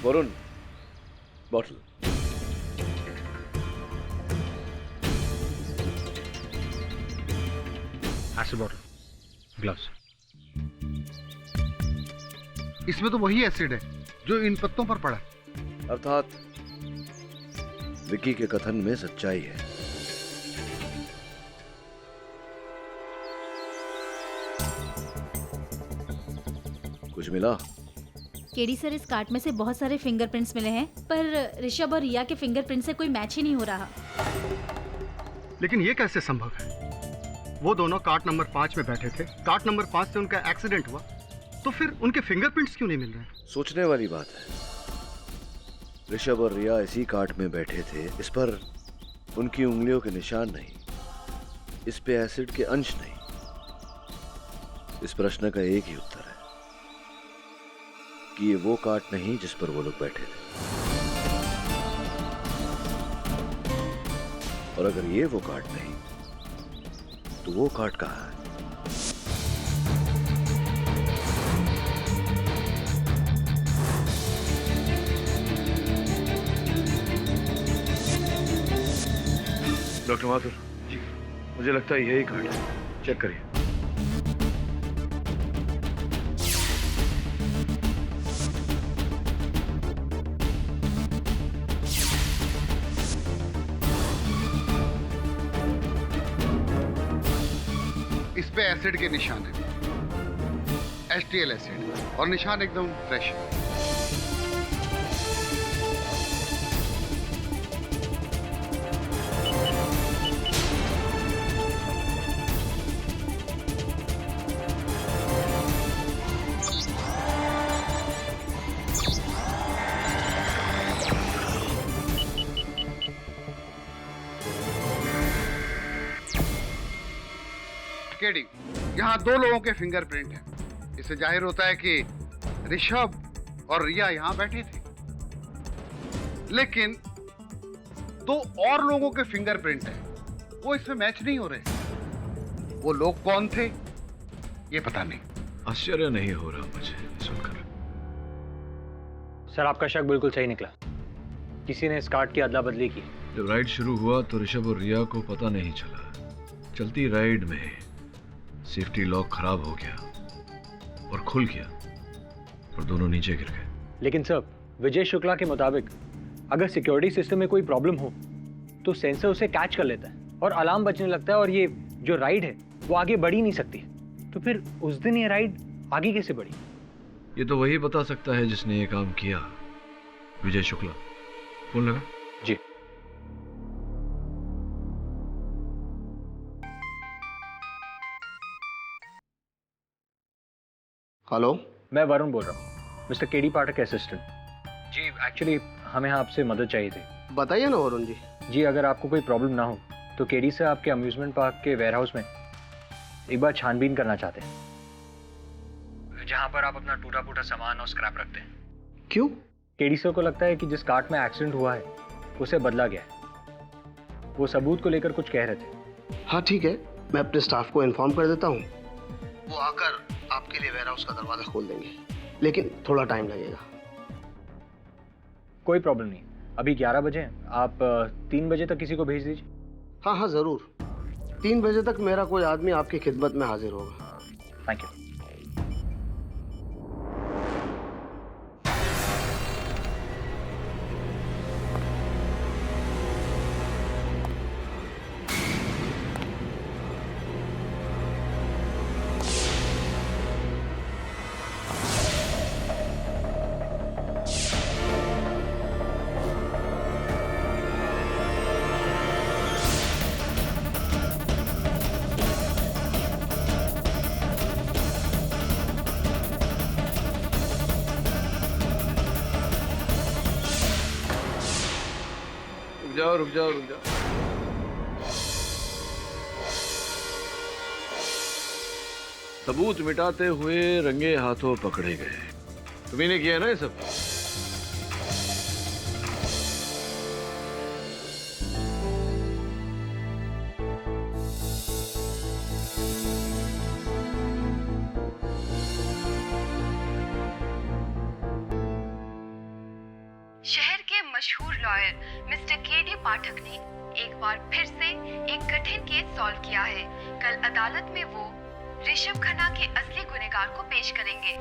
Speaker 21: Varun, bottle.
Speaker 11: Acid bottle, glass.
Speaker 20: इसमें तो वही एसिड है जो इन पत्तों पर पड़ा।
Speaker 21: अर्थात विकी के कथन में सच्चाई है। कुछ मिला?
Speaker 5: केडी सर, इस कार्ट में से बहुत सारे फिंगरप्रिंट्स मिले हैं, पर ऋषभ और रिया के फिंगरप्रिंट से कोई मैच ही नहीं हो रहा।
Speaker 11: लेकिन ये कैसे संभव है? वो दोनों कार्ट नंबर 5 में बैठे थे, कार्ट नंबर 5 से उनका एक्सीडेंट हुआ, तो फिर उनके फिंगरप्रिंट्स क्यों नहीं मिल रहे?
Speaker 21: सोचने वाली बात है। ऋषभ और रिया इसी कार्ट में बैठे थे, इस पर उनकी उंगलियों के निशान नहीं, इस पे एसिड के अंश नहीं। इस प्रश्न का एक ही उत्तर है कि ये वो कार्ट नहीं जिस पर वो लोग बैठे थे। और अगर ये वो कार्ट नहीं, तो वो कार्ट कहाँ है?
Speaker 10: डॉक्टर माथुर जी, मुझे लगता है यही कार्ड है। चेक करिए।
Speaker 20: इस पे एसिड के निशान है, एसटीएल एसिड, और निशान एकदम फ्रेश है। केडी, यहाँ 2 लोगों के फिंगरप्रिंट हैं। इससे जाहिर होता है कि ऋषभ और रिया यहाँ बैठे थे, लेकिन 2 और लोगों के फिंगरप्रिंट हैं, वो इसमें मैच नहीं हो रहे। वो लोग कौन थे ये पता नहीं।
Speaker 10: आश्चर्य नहीं हो रहा मुझे सुनकर।
Speaker 8: सर, आपका शक बिल्कुल सही निकला। किसी ने इस कार्ड की अदला बदली की।
Speaker 10: जब राइड शुरू हुआ तो ऋषभ और रिया को पता नहीं चला। चलती राइड में सेफ्टी लॉक खराब हो गया और खुल गया और दोनों नीचे गिर गए।
Speaker 8: लेकिन सर, विजय शुक्ला के मुताबिक अगर सिक्योरिटी सिस्टम में कोई प्रॉब्लम हो तो सेंसर उसे कैच कर लेता है और अलार्म बजने लगता है, और ये जो राइड है वो आगे बढ़ ही नहीं सकती। तो फिर उस दिन ये राइड आगे कैसे बढ़ी?
Speaker 10: ये तो वही बता सकता है जिसने ये काम किया, विजय शुक्ला। फोन लगा?
Speaker 8: जी।
Speaker 13: हेलो,
Speaker 8: मैं वरुण बोल रहा हूँ, मिस्टर केडी पाठक के असिस्टेंट। जी, एक्चुअली हमें आपसे मदद चाहिए थी।
Speaker 13: बताइए ना वरुण जी।
Speaker 8: जी, अगर आपको कोई प्रॉब्लम ना हो तो केडी से आपके अम्यूजमेंट पार्क के वेयरहाउस में एक बार छानबीन करना चाहते हैं, जहाँ पर आप अपना टूटा फूटा सामान और स्क्रैप रखते हैं।
Speaker 13: क्यों?
Speaker 8: केडी सर को लगता है कि जिस कार्ट में एक्सीडेंट हुआ है उसे बदला गया है। वो सबूत को लेकर कुछ कह रहे थे।
Speaker 13: हाँ ठीक है, मैं अपने स्टाफ को इन्फॉर्म कर देता हूँ, वो आकर आपके लिए वेयरहाउस का दरवाजा खोल देंगे, लेकिन थोड़ा टाइम लगेगा।
Speaker 8: कोई प्रॉब्लम नहीं, अभी 11 बजे हैं, आप 3 बजे तक किसी को भेज दीजिए।
Speaker 13: हाँ हाँ जरूर, 3 बजे तक मेरा कोई आदमी आपकी खिदमत में हाजिर होगा।
Speaker 8: Thank you.
Speaker 10: रुक जाओ। सबूत मिटाते हुए रंगे हाथों पकड़े गए। तुम्ही ने किया है ना ये सब?
Speaker 3: शहर के मशहूर लॉयर मिस्टर केडी पाठक ने एक बार फिर से एक कठिन केस सॉल्व किया है। कल अदालत में वो ऋषभ खन्ना के असली गुनहगार को पेश करेंगे।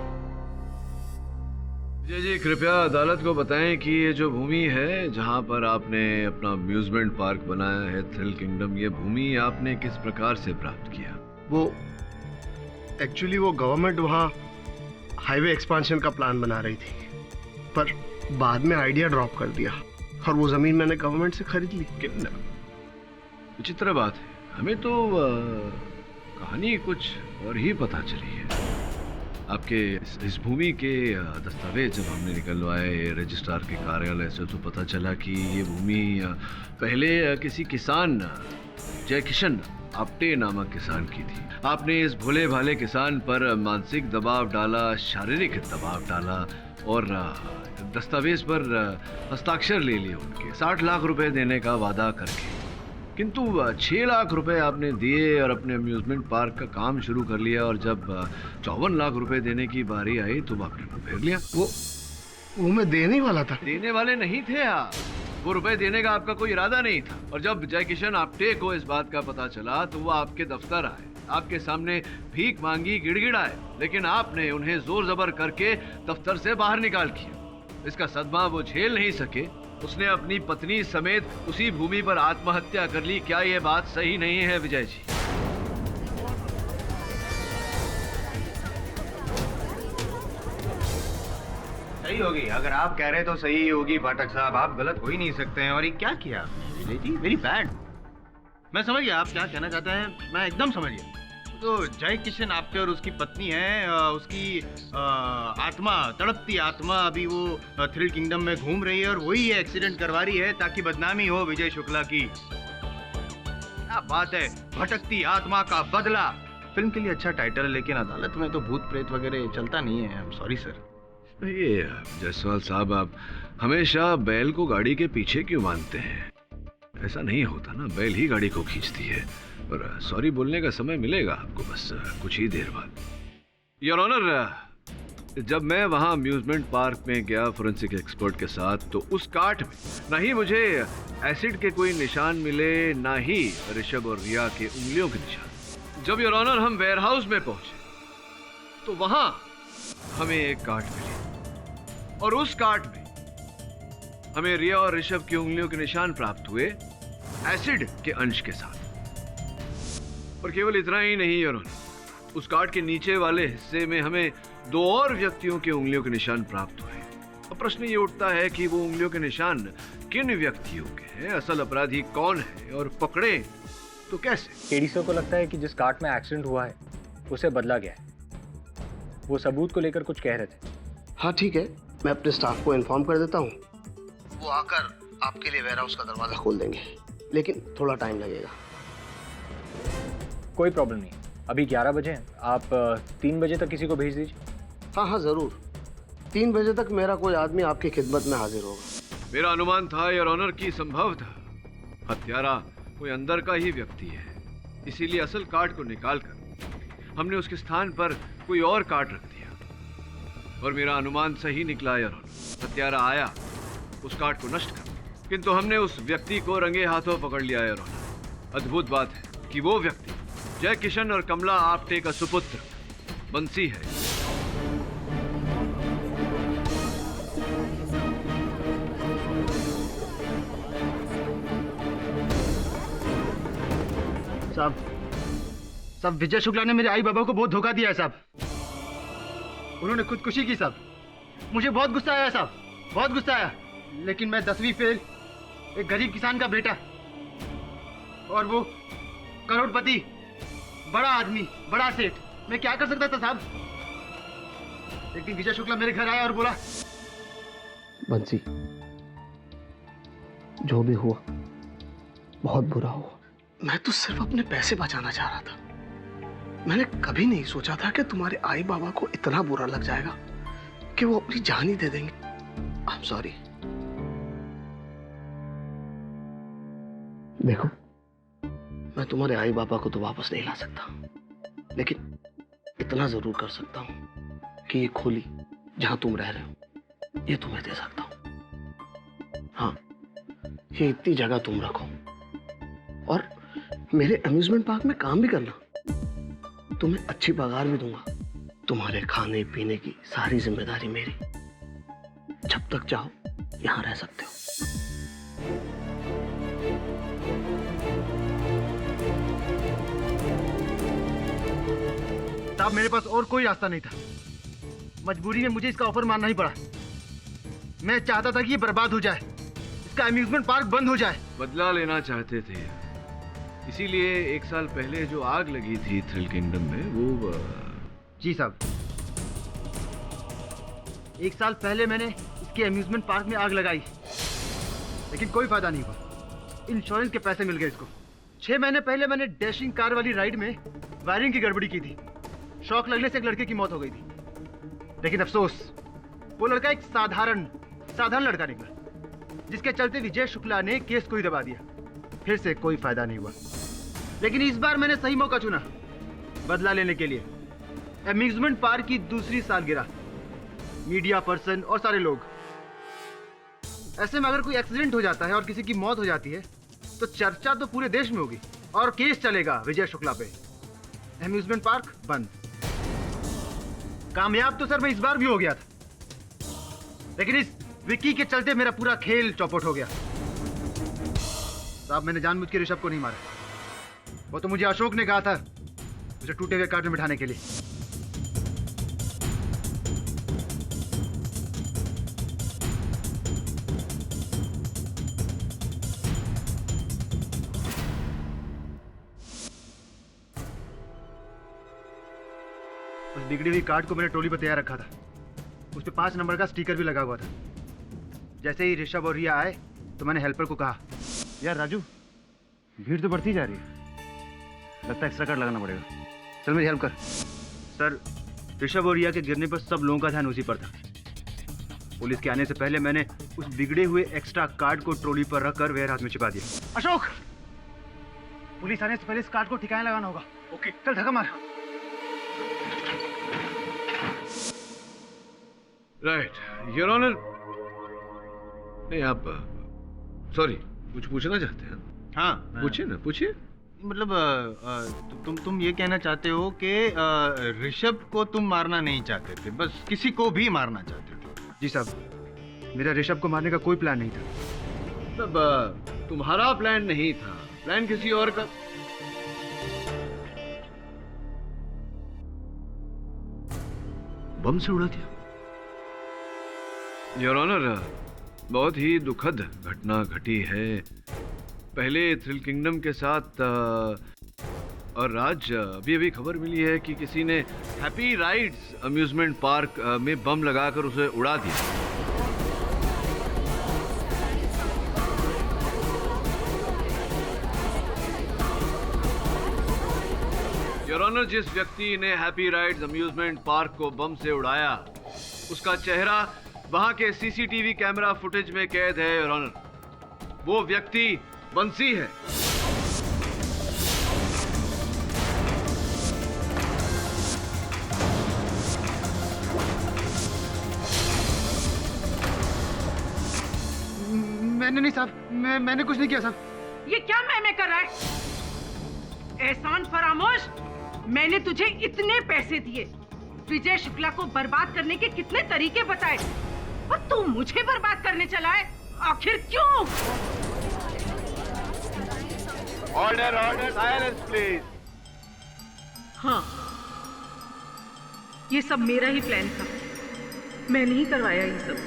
Speaker 10: विजय जी, कृपया अदालत को बताएं कि ये जो भूमि है जहां पर आपने अपना अम्यूजमेंट पार्क बनाया है, थ्रिल किंगडम, ये भूमि आपने किस प्रकार से प्राप्त किया?
Speaker 13: वो एक्चुअली वो गवर्नमेंट वहाँ हाईवे एक्सपांशन का प्लान बना रही थी, पर बाद में आइडिया ड्रॉप कर दिया और वो जमीन मैंने गवर्नमेंट से खरीद ली।
Speaker 10: कितना विचित्र बात है। हमें तो कहानी कुछ और ही पता चली है। आपके इस भूमि के दस्तावेज जब हमने निकलवाए रजिस्ट्रार के कार्यालय से, तो पता चला कि ये भूमि पहले किसी किसान जय किशन आप्टे नामक किसान की थी। आपने इस भोले भाले किसान पर मानसिक दबाव डाला, शारीरिक दबाव डाला और दस्तावेज पर हस्ताक्षर ले लिए उनके, 60 लाख रुपए देने का वादा करके। किंतु 6 लाख रुपए आपने दिए और अपने अम्यूजमेंट पार्क का काम शुरू कर लिया, और जब 54 लाख रुपए देने की बारी आई तो आपने मुंह फेर लिया।
Speaker 13: वो मैं देने वाला था।
Speaker 10: देने वाले नहीं थे आप, वो रुपए देने का आपका कोई इरादा नहीं था। और जब जय किशन आप्टे को इस बात का पता चला तो वो आपके दफ्तर आए, आपके सामने भीख मांगी, गिड़गिड़ाए, लेकिन आपने उन्हें जोर जबर करके दफ्तर से बाहर निकाल दिया। इसका सदमा वो झेल नहीं सके, उसने अपनी पत्नी समेत उसी भूमि पर आत्महत्या कर ली। क्या ये बात सही नहीं है विजय जी?
Speaker 7: सही होगी, अगर आप कह रहे तो सही होगी पाठक साहब, आप गलत हो ही नहीं सकते हैं। और ये क्या किया आपने विजय जी? Very bad. मैं समझ गया आप क्या कहना चाहते हैं, मैं एकदम समझ गया। तो जय किशन आप्टे और उसकी पत्नी है, उसकी आत्मा, तड़पती आत्मा अभी वो थ्रिल किंगडम में घूम रही है और वही एक्सीडेंट करवा रही है ताकि बदनामी हो विजय शुक्ला की। क्या बात है, भटकती आत्मा का बदला। फिल्म के लिए अच्छा टाइटल है, लेकिन अदालत में तो भूत प्रेत वगैरह चलता नहीं है। I am sorry sir.
Speaker 10: ये जायसवाल साहब, आप हमेशा बैल को गाड़ी के पीछे क्यों बांधते हैं? ऐसा नहीं होता ना, बैल ही गाड़ी को खींचती है। पर सॉरी बोलने का समय मिलेगा आपको बस कुछ ही देर बाद। योर ऑनर, जब मैं वहां अम्यूजमेंट पार्क में गया फोरेंसिक एक्सपर्ट के साथ, तो उस काट में ना ही मुझे एसिड के कोई निशान मिले, ना ही ऋषभ और रिया के उंगलियों के निशान। जब योर ऑनर हम वेयरहाउस में पहुंचे तो वहां हमें एक काट मिली, और उस काट में हमें रिया और ऋषभ की उंगलियों के निशान प्राप्त हुए एसिड के अंश के साथ। और केवल इतना ही नहीं योर ऑनर, उस कार्ड के नीचे वाले हिस्से में हमें 2 और व्यक्तियों के उंगलियों के निशान प्राप्त हुए। अब प्रश्न ये उठता है कि वो उंगलियों के निशान किन व्यक्तियों के हैं, असल अपराधी कौन है, और पकड़े तो कैसे?
Speaker 8: केडी सर को लगता है कि जिस कार्ट में एक्सीडेंट हुआ है उसे बदला गया है। वो सबूत को लेकर कुछ कह रहे थे।
Speaker 13: हाँ ठीक है, मैं अपने स्टाफ को इन्फॉर्म कर देता हूँ, वो आकर आपके लिए वेयरहाउस का दरवाजा खोल देंगे, लेकिन थोड़ा टाइम लगेगा।
Speaker 8: कोई प्रॉब्लम नहीं, अभी 11 बजे हैं, आप 3 बजे तक किसी को भेज दीजिए।
Speaker 13: हाँ हाँ जरूर, 3 बजे तक मेरा कोई आदमी आपकी खिदमत में हाजिर होगा।
Speaker 10: मेरा अनुमान था योर ऑनर की संभव था हत्यारा कोई अंदर का ही व्यक्ति है, इसीलिए असल कार्ड को निकालकर हमने उसके स्थान पर कोई और कार्ड रख दिया। और मेरा अनुमान सही निकला योर ऑनर, हत्यारा आया, उस कार्ड को नष्ट कर, किंतु हमने उस व्यक्ति को रंगे हाथों पकड़ लिया योर ऑनर। अद्भुत बात है कि वो व्यक्ति जय किशन और कमला आप्टे का सुपुत्र बंसी है।
Speaker 11: साहब विजय शुक्ला ने मेरे आई बाबा को बहुत धोखा दिया है साहब। उन्होंने खुदकुशी की साहब। मुझे बहुत गुस्सा आया साहब, बहुत गुस्सा आया, लेकिन मैं 10वीं फेल, एक गरीब किसान का बेटा, और वो करोड़पति, बड़ा आदमी, बड़ा सेठ, मैं क्या कर सकता था साहब? एक दिन विजय शुक्ला मेरे घर आया और बोला,
Speaker 13: बंसी, जो भी हुआ बहुत बुरा हुआ। मैं तो सिर्फ अपने पैसे बचाना चाह रहा था। मैंने कभी नहीं सोचा था कि तुम्हारे आई बाबा को इतना बुरा लग जाएगा कि वो अपनी जान ही दे देंगे। I am sorry. देखो, मैं तुम्हारे आई बाबा को तो वापस नहीं ला सकता, लेकिन इतना जरूर कर सकता हूं कि ये खोली जहां तुम रह रहे हो ये तुम्हें दे सकता हूं। हाँ, ये इतनी जगह तुम रखो और मेरे अम्यूजमेंट पार्क में काम भी करना। तुम्हें अच्छी पगार भी दूंगा। तुम्हारे खाने पीने की सारी जिम्मेदारी मेरी। जब तक चाहो यहां रह सकते हो।
Speaker 11: साहब, मेरे पास और कोई रास्ता नहीं था। मजबूरी में मुझे इसका ऑफर मानना ही पड़ा। मैं चाहता था कि ये बर्बाद हो जाए, इसका अम्यूजमेंट पार्क बंद हो जाए।
Speaker 10: बदला लेना चाहते थे, इसीलिए 1 साल पहले जो आग लगी थी थ्रिल किंगडम में वो
Speaker 11: जी साहब, 1 साल पहले मैंने इसके अम्यूजमेंट पार्क में आग लगाई, लेकिन कोई फायदा नहीं हुआ। इंश्योरेंस के पैसे मिल गए इसको। 6 महीने पहले मैंने डैशिंग कार वाली राइड में वायरिंग की गड़बड़ी की थी। शॉक लगने से एक लड़के की मौत हो गई थी, लेकिन अफसोस वो लड़का एक साधारण लड़का निकला, जिसके चलते विजय शुक्ला ने केस को ही दबा दिया। फिर से कोई फायदा नहीं हुआ, लेकिन इस बार मैंने सही मौका चुना बदला लेने के लिए। अम्यूजमेंट पार्क की दूसरी सालगिरह, मीडिया पर्सन और सारे लोग। ऐसे में अगर कोई एक्सीडेंट हो जाता है और किसी की मौत हो जाती है तो चर्चा तो पूरे देश में होगी और केस चलेगा विजय शुक्ला पे। अम्यूजमेंट पार्क बंद। कामयाब तो सर मैं इस बार भी हो गया था, लेकिन इस विक्की के चलते मेरा पूरा खेल चौपट हो गया। साहब, मैंने जानबूझ के ऋषभ को नहीं मारा। वो तो मुझे अशोक ने कहा था उसे टूटे हुए कार्ड में बिठाने के लिए। उस बिगड़ी हुई कार्ड को मैंने ट्रॉली पर तैयार रखा था। उस पे 5 नंबर का स्टिकर भी लगा हुआ था। जैसे ही ऋषभ और रिया आए तो मैंने हेल्पर को कहा, यार राजू, भीड़ तो बढ़ती जा रही है, लगता है एक्स्ट्रा कार्ड लगाना पड़ेगा, चल मेरी हेल्प कर। सर, ऋषभ और रिया के गिरने पर सब लोगों का ध्यान उसी पर था। पुलिस के आने से पहले मैंने उस बिगड़े हुए एक्स्ट्रा कार्ड को ट्रॉली पर रखकर वेयर हाउस में छिपा दिया। अशोक, पुलिस आने से पहले इस कार्ड को ठिकाने लगाना होगा। ओके, चल धक्का मार।
Speaker 10: Right, your honour. नहीं, आप सॉरी, कुछ पूछना चाहते हैं?
Speaker 7: हाँ,
Speaker 10: पूछिए ना, पूछिए।
Speaker 7: मतलब तुम ये कहना चाहते हो कि ऋषभ को तुम मारना नहीं चाहते थे, बस किसी को भी मारना चाहते थे?
Speaker 11: जी साहब, मेरा ऋषभ को मारने का कोई प्लान नहीं था।
Speaker 10: तब तुम्हारा प्लान नहीं था, प्लान किसी और का। बम से उड़ा दिया। योर ऑनर, बहुत ही दुखद घटना घटी है। पहले थ्रिल किंगडम के साथ और राज, अभी खबर मिली है कि किसी ने हैप्पी राइड्स अम्यूजमेंट पार्क में बम लगाकर उसे उड़ा दिया। योर ऑनर, जिस व्यक्ति ने हैप्पी राइड्स अम्यूजमेंट पार्क को बम से उड़ाया, उसका चेहरा वहां के सीसीटीवी कैमरा फुटेज में कैद है। योर ऑनर, वो व्यक्ति बंसी है।
Speaker 11: मैंने नहीं साहब, मैंने कुछ नहीं किया साहब।
Speaker 16: ये क्या मैं कर रहा है? एहसान फरामोश, मैंने तुझे इतने पैसे दिए, विजय शुक्ला को बर्बाद करने के कितने तरीके बताए, और तू मुझे बर्बाद करने चला है। आखिर क्यों?
Speaker 7: Order, order, silence please.
Speaker 16: हाँ, ये सब मेरा ही प्लान था, मैं नहीं करवाया ये सब।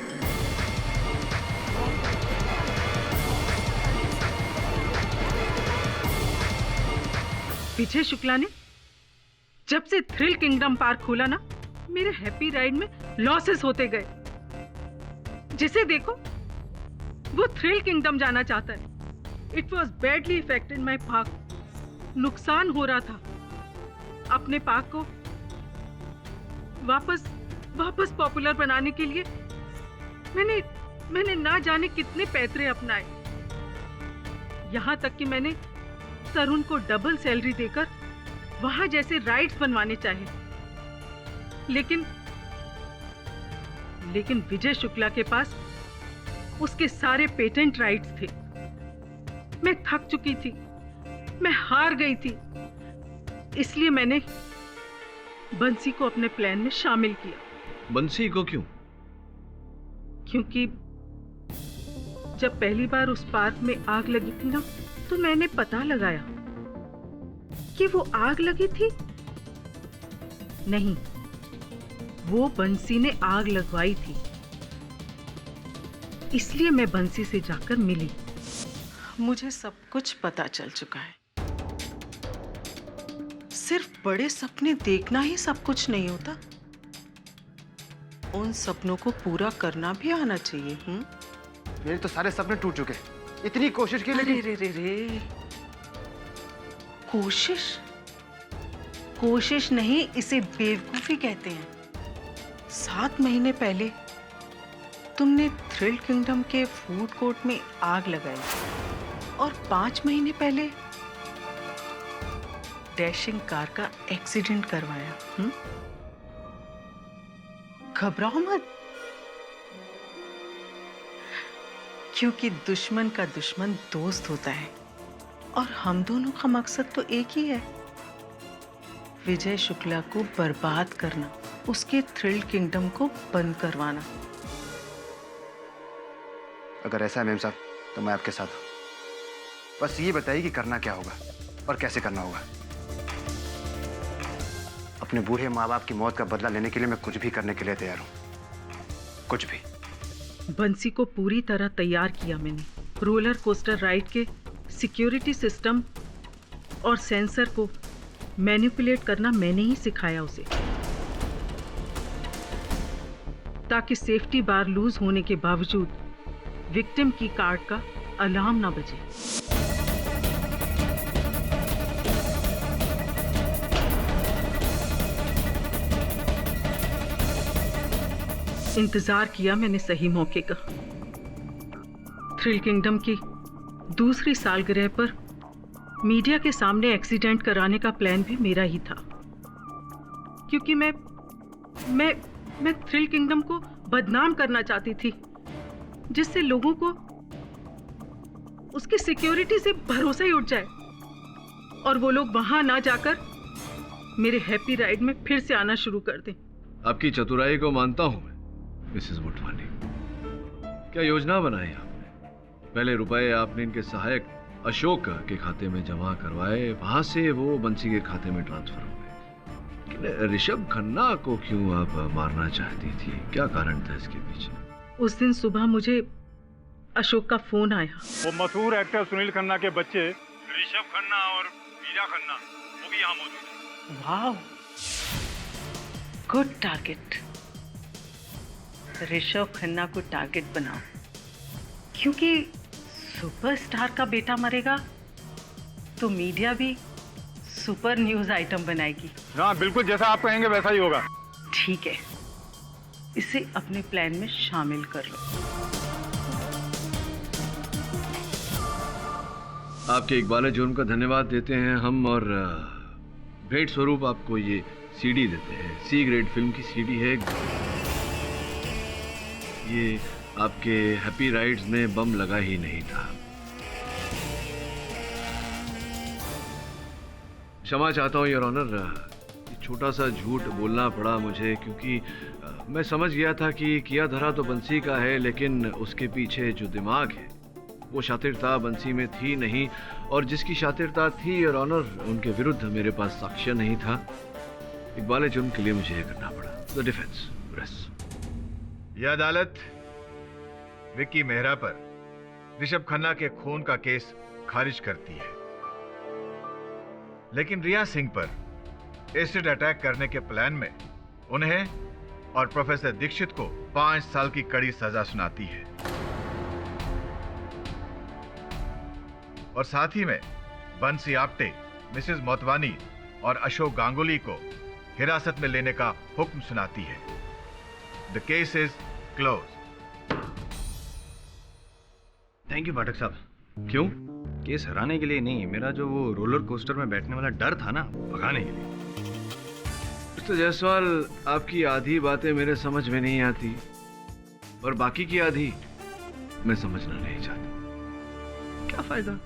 Speaker 16: विजय शुक्ला ने जब से थ्रिल किंगडम पार्क खोला ना, मेरे हैप्पी राइड में लॉसेस होते गए। जिसे देखो वो थ्रिल किंगडम जाना चाहता है। It was badly affected my park. नुकसान हो रहा था। अपने पाक को वापस पॉपुलर बनाने के लिए मैंने ना जाने कितने पैतरे अपनाए। यहाँ तक कि मैंने तरुण को डबल सैलरी देकर वहां जैसे राइट्स बनवाने चाहे, लेकिन विजय शुक्ला के पास उसके सारे पेटेंट राइट्स थे। मैं थक चुकी थी, मैं हार गई थी, इसलिए मैंने बंसी को अपने प्लान में शामिल किया।
Speaker 10: बंसी को क्यों?
Speaker 16: क्योंकि जब पहली बार उस पार्क में आग लगी थी ना, तो मैंने पता लगाया कि वो आग लगी थी नहीं, वो बंसी ने आग लगवाई थी। इसलिए मैं बंसी से जाकर मिली।
Speaker 6: मुझे सब कुछ पता चल चुका है। सिर्फ बड़े सपने देखना ही सब कुछ नहीं होता, उन सपनों को पूरा करना भी आना चाहिए।
Speaker 11: मेरे तो सारे सपने टूट चुके, इतनी कोशिश की लेकिन
Speaker 6: रे कोशिश नहीं, इसे बेवकूफी कहते हैं। 7 महीने पहले तुमने थ्रिल किंगडम के फूड कोर्ट में आग लगाई और 5 महीने पहले डैशिंग कार का एक्सीडेंट करवाया। घबराओ मत, क्योंकि दुश्मन का दुश्मन दोस्त होता है और हम दोनों का मकसद तो एक ही है, विजय शुक्ला को बर्बाद करना, उसके थ्रिल किंगडम को बंद करवाना।
Speaker 11: अगर ऐसा है मेम साहब तो मैं आपके साथ हूं। बस ये बताइए कि करना क्या होगा और कैसे करना होगा। अपने बूढ़े माँ बाप की मौत का बदला लेने के लिए मैं कुछ भी करने के लिए तैयार हूं, कुछ भी।
Speaker 16: बंसी को पूरी तरह तैयार किया मैंने। रोलर कोस्टर राइड के सिक्योरिटी सिस्टम और सेंसर को मैनिपुलेट करना मैंने ही सिखाया उसे, ताकि सेफ्टी बार लूज होने के बावजूद विक्टिम की कार्ड का अलार्म ना बजे। इंतजार किया मैंने सही मौके का। थ्रिल किंगडम की दूसरी सालगिरह पर मीडिया के सामने एक्सीडेंट कराने का प्लान भी मेरा ही था, क्योंकि मैं थ्रिल किंगडम को बदनाम करना चाहती थी, जिससे लोगों को उसकी सिक्योरिटी से भरोसा ही उठ जाए और वो लोग वहां ना जाकर मेरे हैप्पी राइड में फिर से आना शुरू कर दें।
Speaker 10: आपकी चतुराई को मानता हूं मैं मिसेस मोटवानी। क्या योजना बनाई आपने? पहले रुपए आपने इनके सहायक अशोक के खाते में जमा करवाए, वहां से वो बंसी के खाते में ट्रांसफर हो गए। ऋषभ खन्ना को क्यों आप मारना चाहती थी? क्या कारण था इसके पीछे?
Speaker 16: उस दिन सुबह मुझे अशोक का फोन आया।
Speaker 22: वो मशहूर एक्टर सुनील खन्ना के बच्चे ऋषभ खन्ना और मीरा खन्ना वो भी यहाँ मौजूद हैं।
Speaker 6: वाह, गुड टारगेट। ऋषभ खन्ना को टारगेट बनाओ, क्योंकि सुपरस्टार का बेटा मरेगा तो मीडिया भी सुपर न्यूज आइटम बनाएगी।
Speaker 22: हाँ बिल्कुल, जैसा आप कहेंगे वैसा ही होगा।
Speaker 6: ठीक है, इसे अपने प्लान में शामिल कर लो।
Speaker 10: आपके इकबाल जुर्म का धन्यवाद देते हैं हम, और भेंट स्वरूप आपको ये सीडी देते हैं। सी ग्रेड फिल्म की सीडी है ये। आपके हैप्पी राइड्स में बम लगा ही नहीं था। क्षमा चाहता हूँ योर ऑनर, छोटा सा झूठ बोलना पड़ा मुझे, क्योंकि मैं समझ गया था कि किया धरा तो बंसी का है, लेकिन उसके पीछे जो दिमाग है वो शातिरता बंसी में थी नहीं, और जिसकी शातिरता थी योर ऑनर उनके विरुद्ध मेरे पास साक्ष्य नहीं था। इकबाल जुर्म के लिए मुझे ये करना पड़ा। The defence press.
Speaker 12: यह अदालत विक्की मेहरा पर ऋषभ खन्ना के खून का केस खारिज करती है, लेकिन रिया सिंह पर एसिड अटैक करने के प्लान में उन्हें और प्रोफेसर दीक्षित को 5 साल की कड़ी सजा सुनाती है, और साथ ही में बंसी आप्टे, मिसेस मोटवानी और अशोक गांगुली को हिरासत में लेने का हुक्म सुनाती है। The case is close.
Speaker 7: Thank you Pathak साहब। क्यों? केस हराने के लिए नहीं, मेरा जो वो रोलर कोस्टर में बैठने वाला डर था ना, भगाने के लिए।
Speaker 10: मिस्टर जायसवाल, आपकी आधी बातें मेरे समझ में नहीं आती और बाकी की आधी मैं समझना नहीं चाहता।
Speaker 7: क्या फायदा?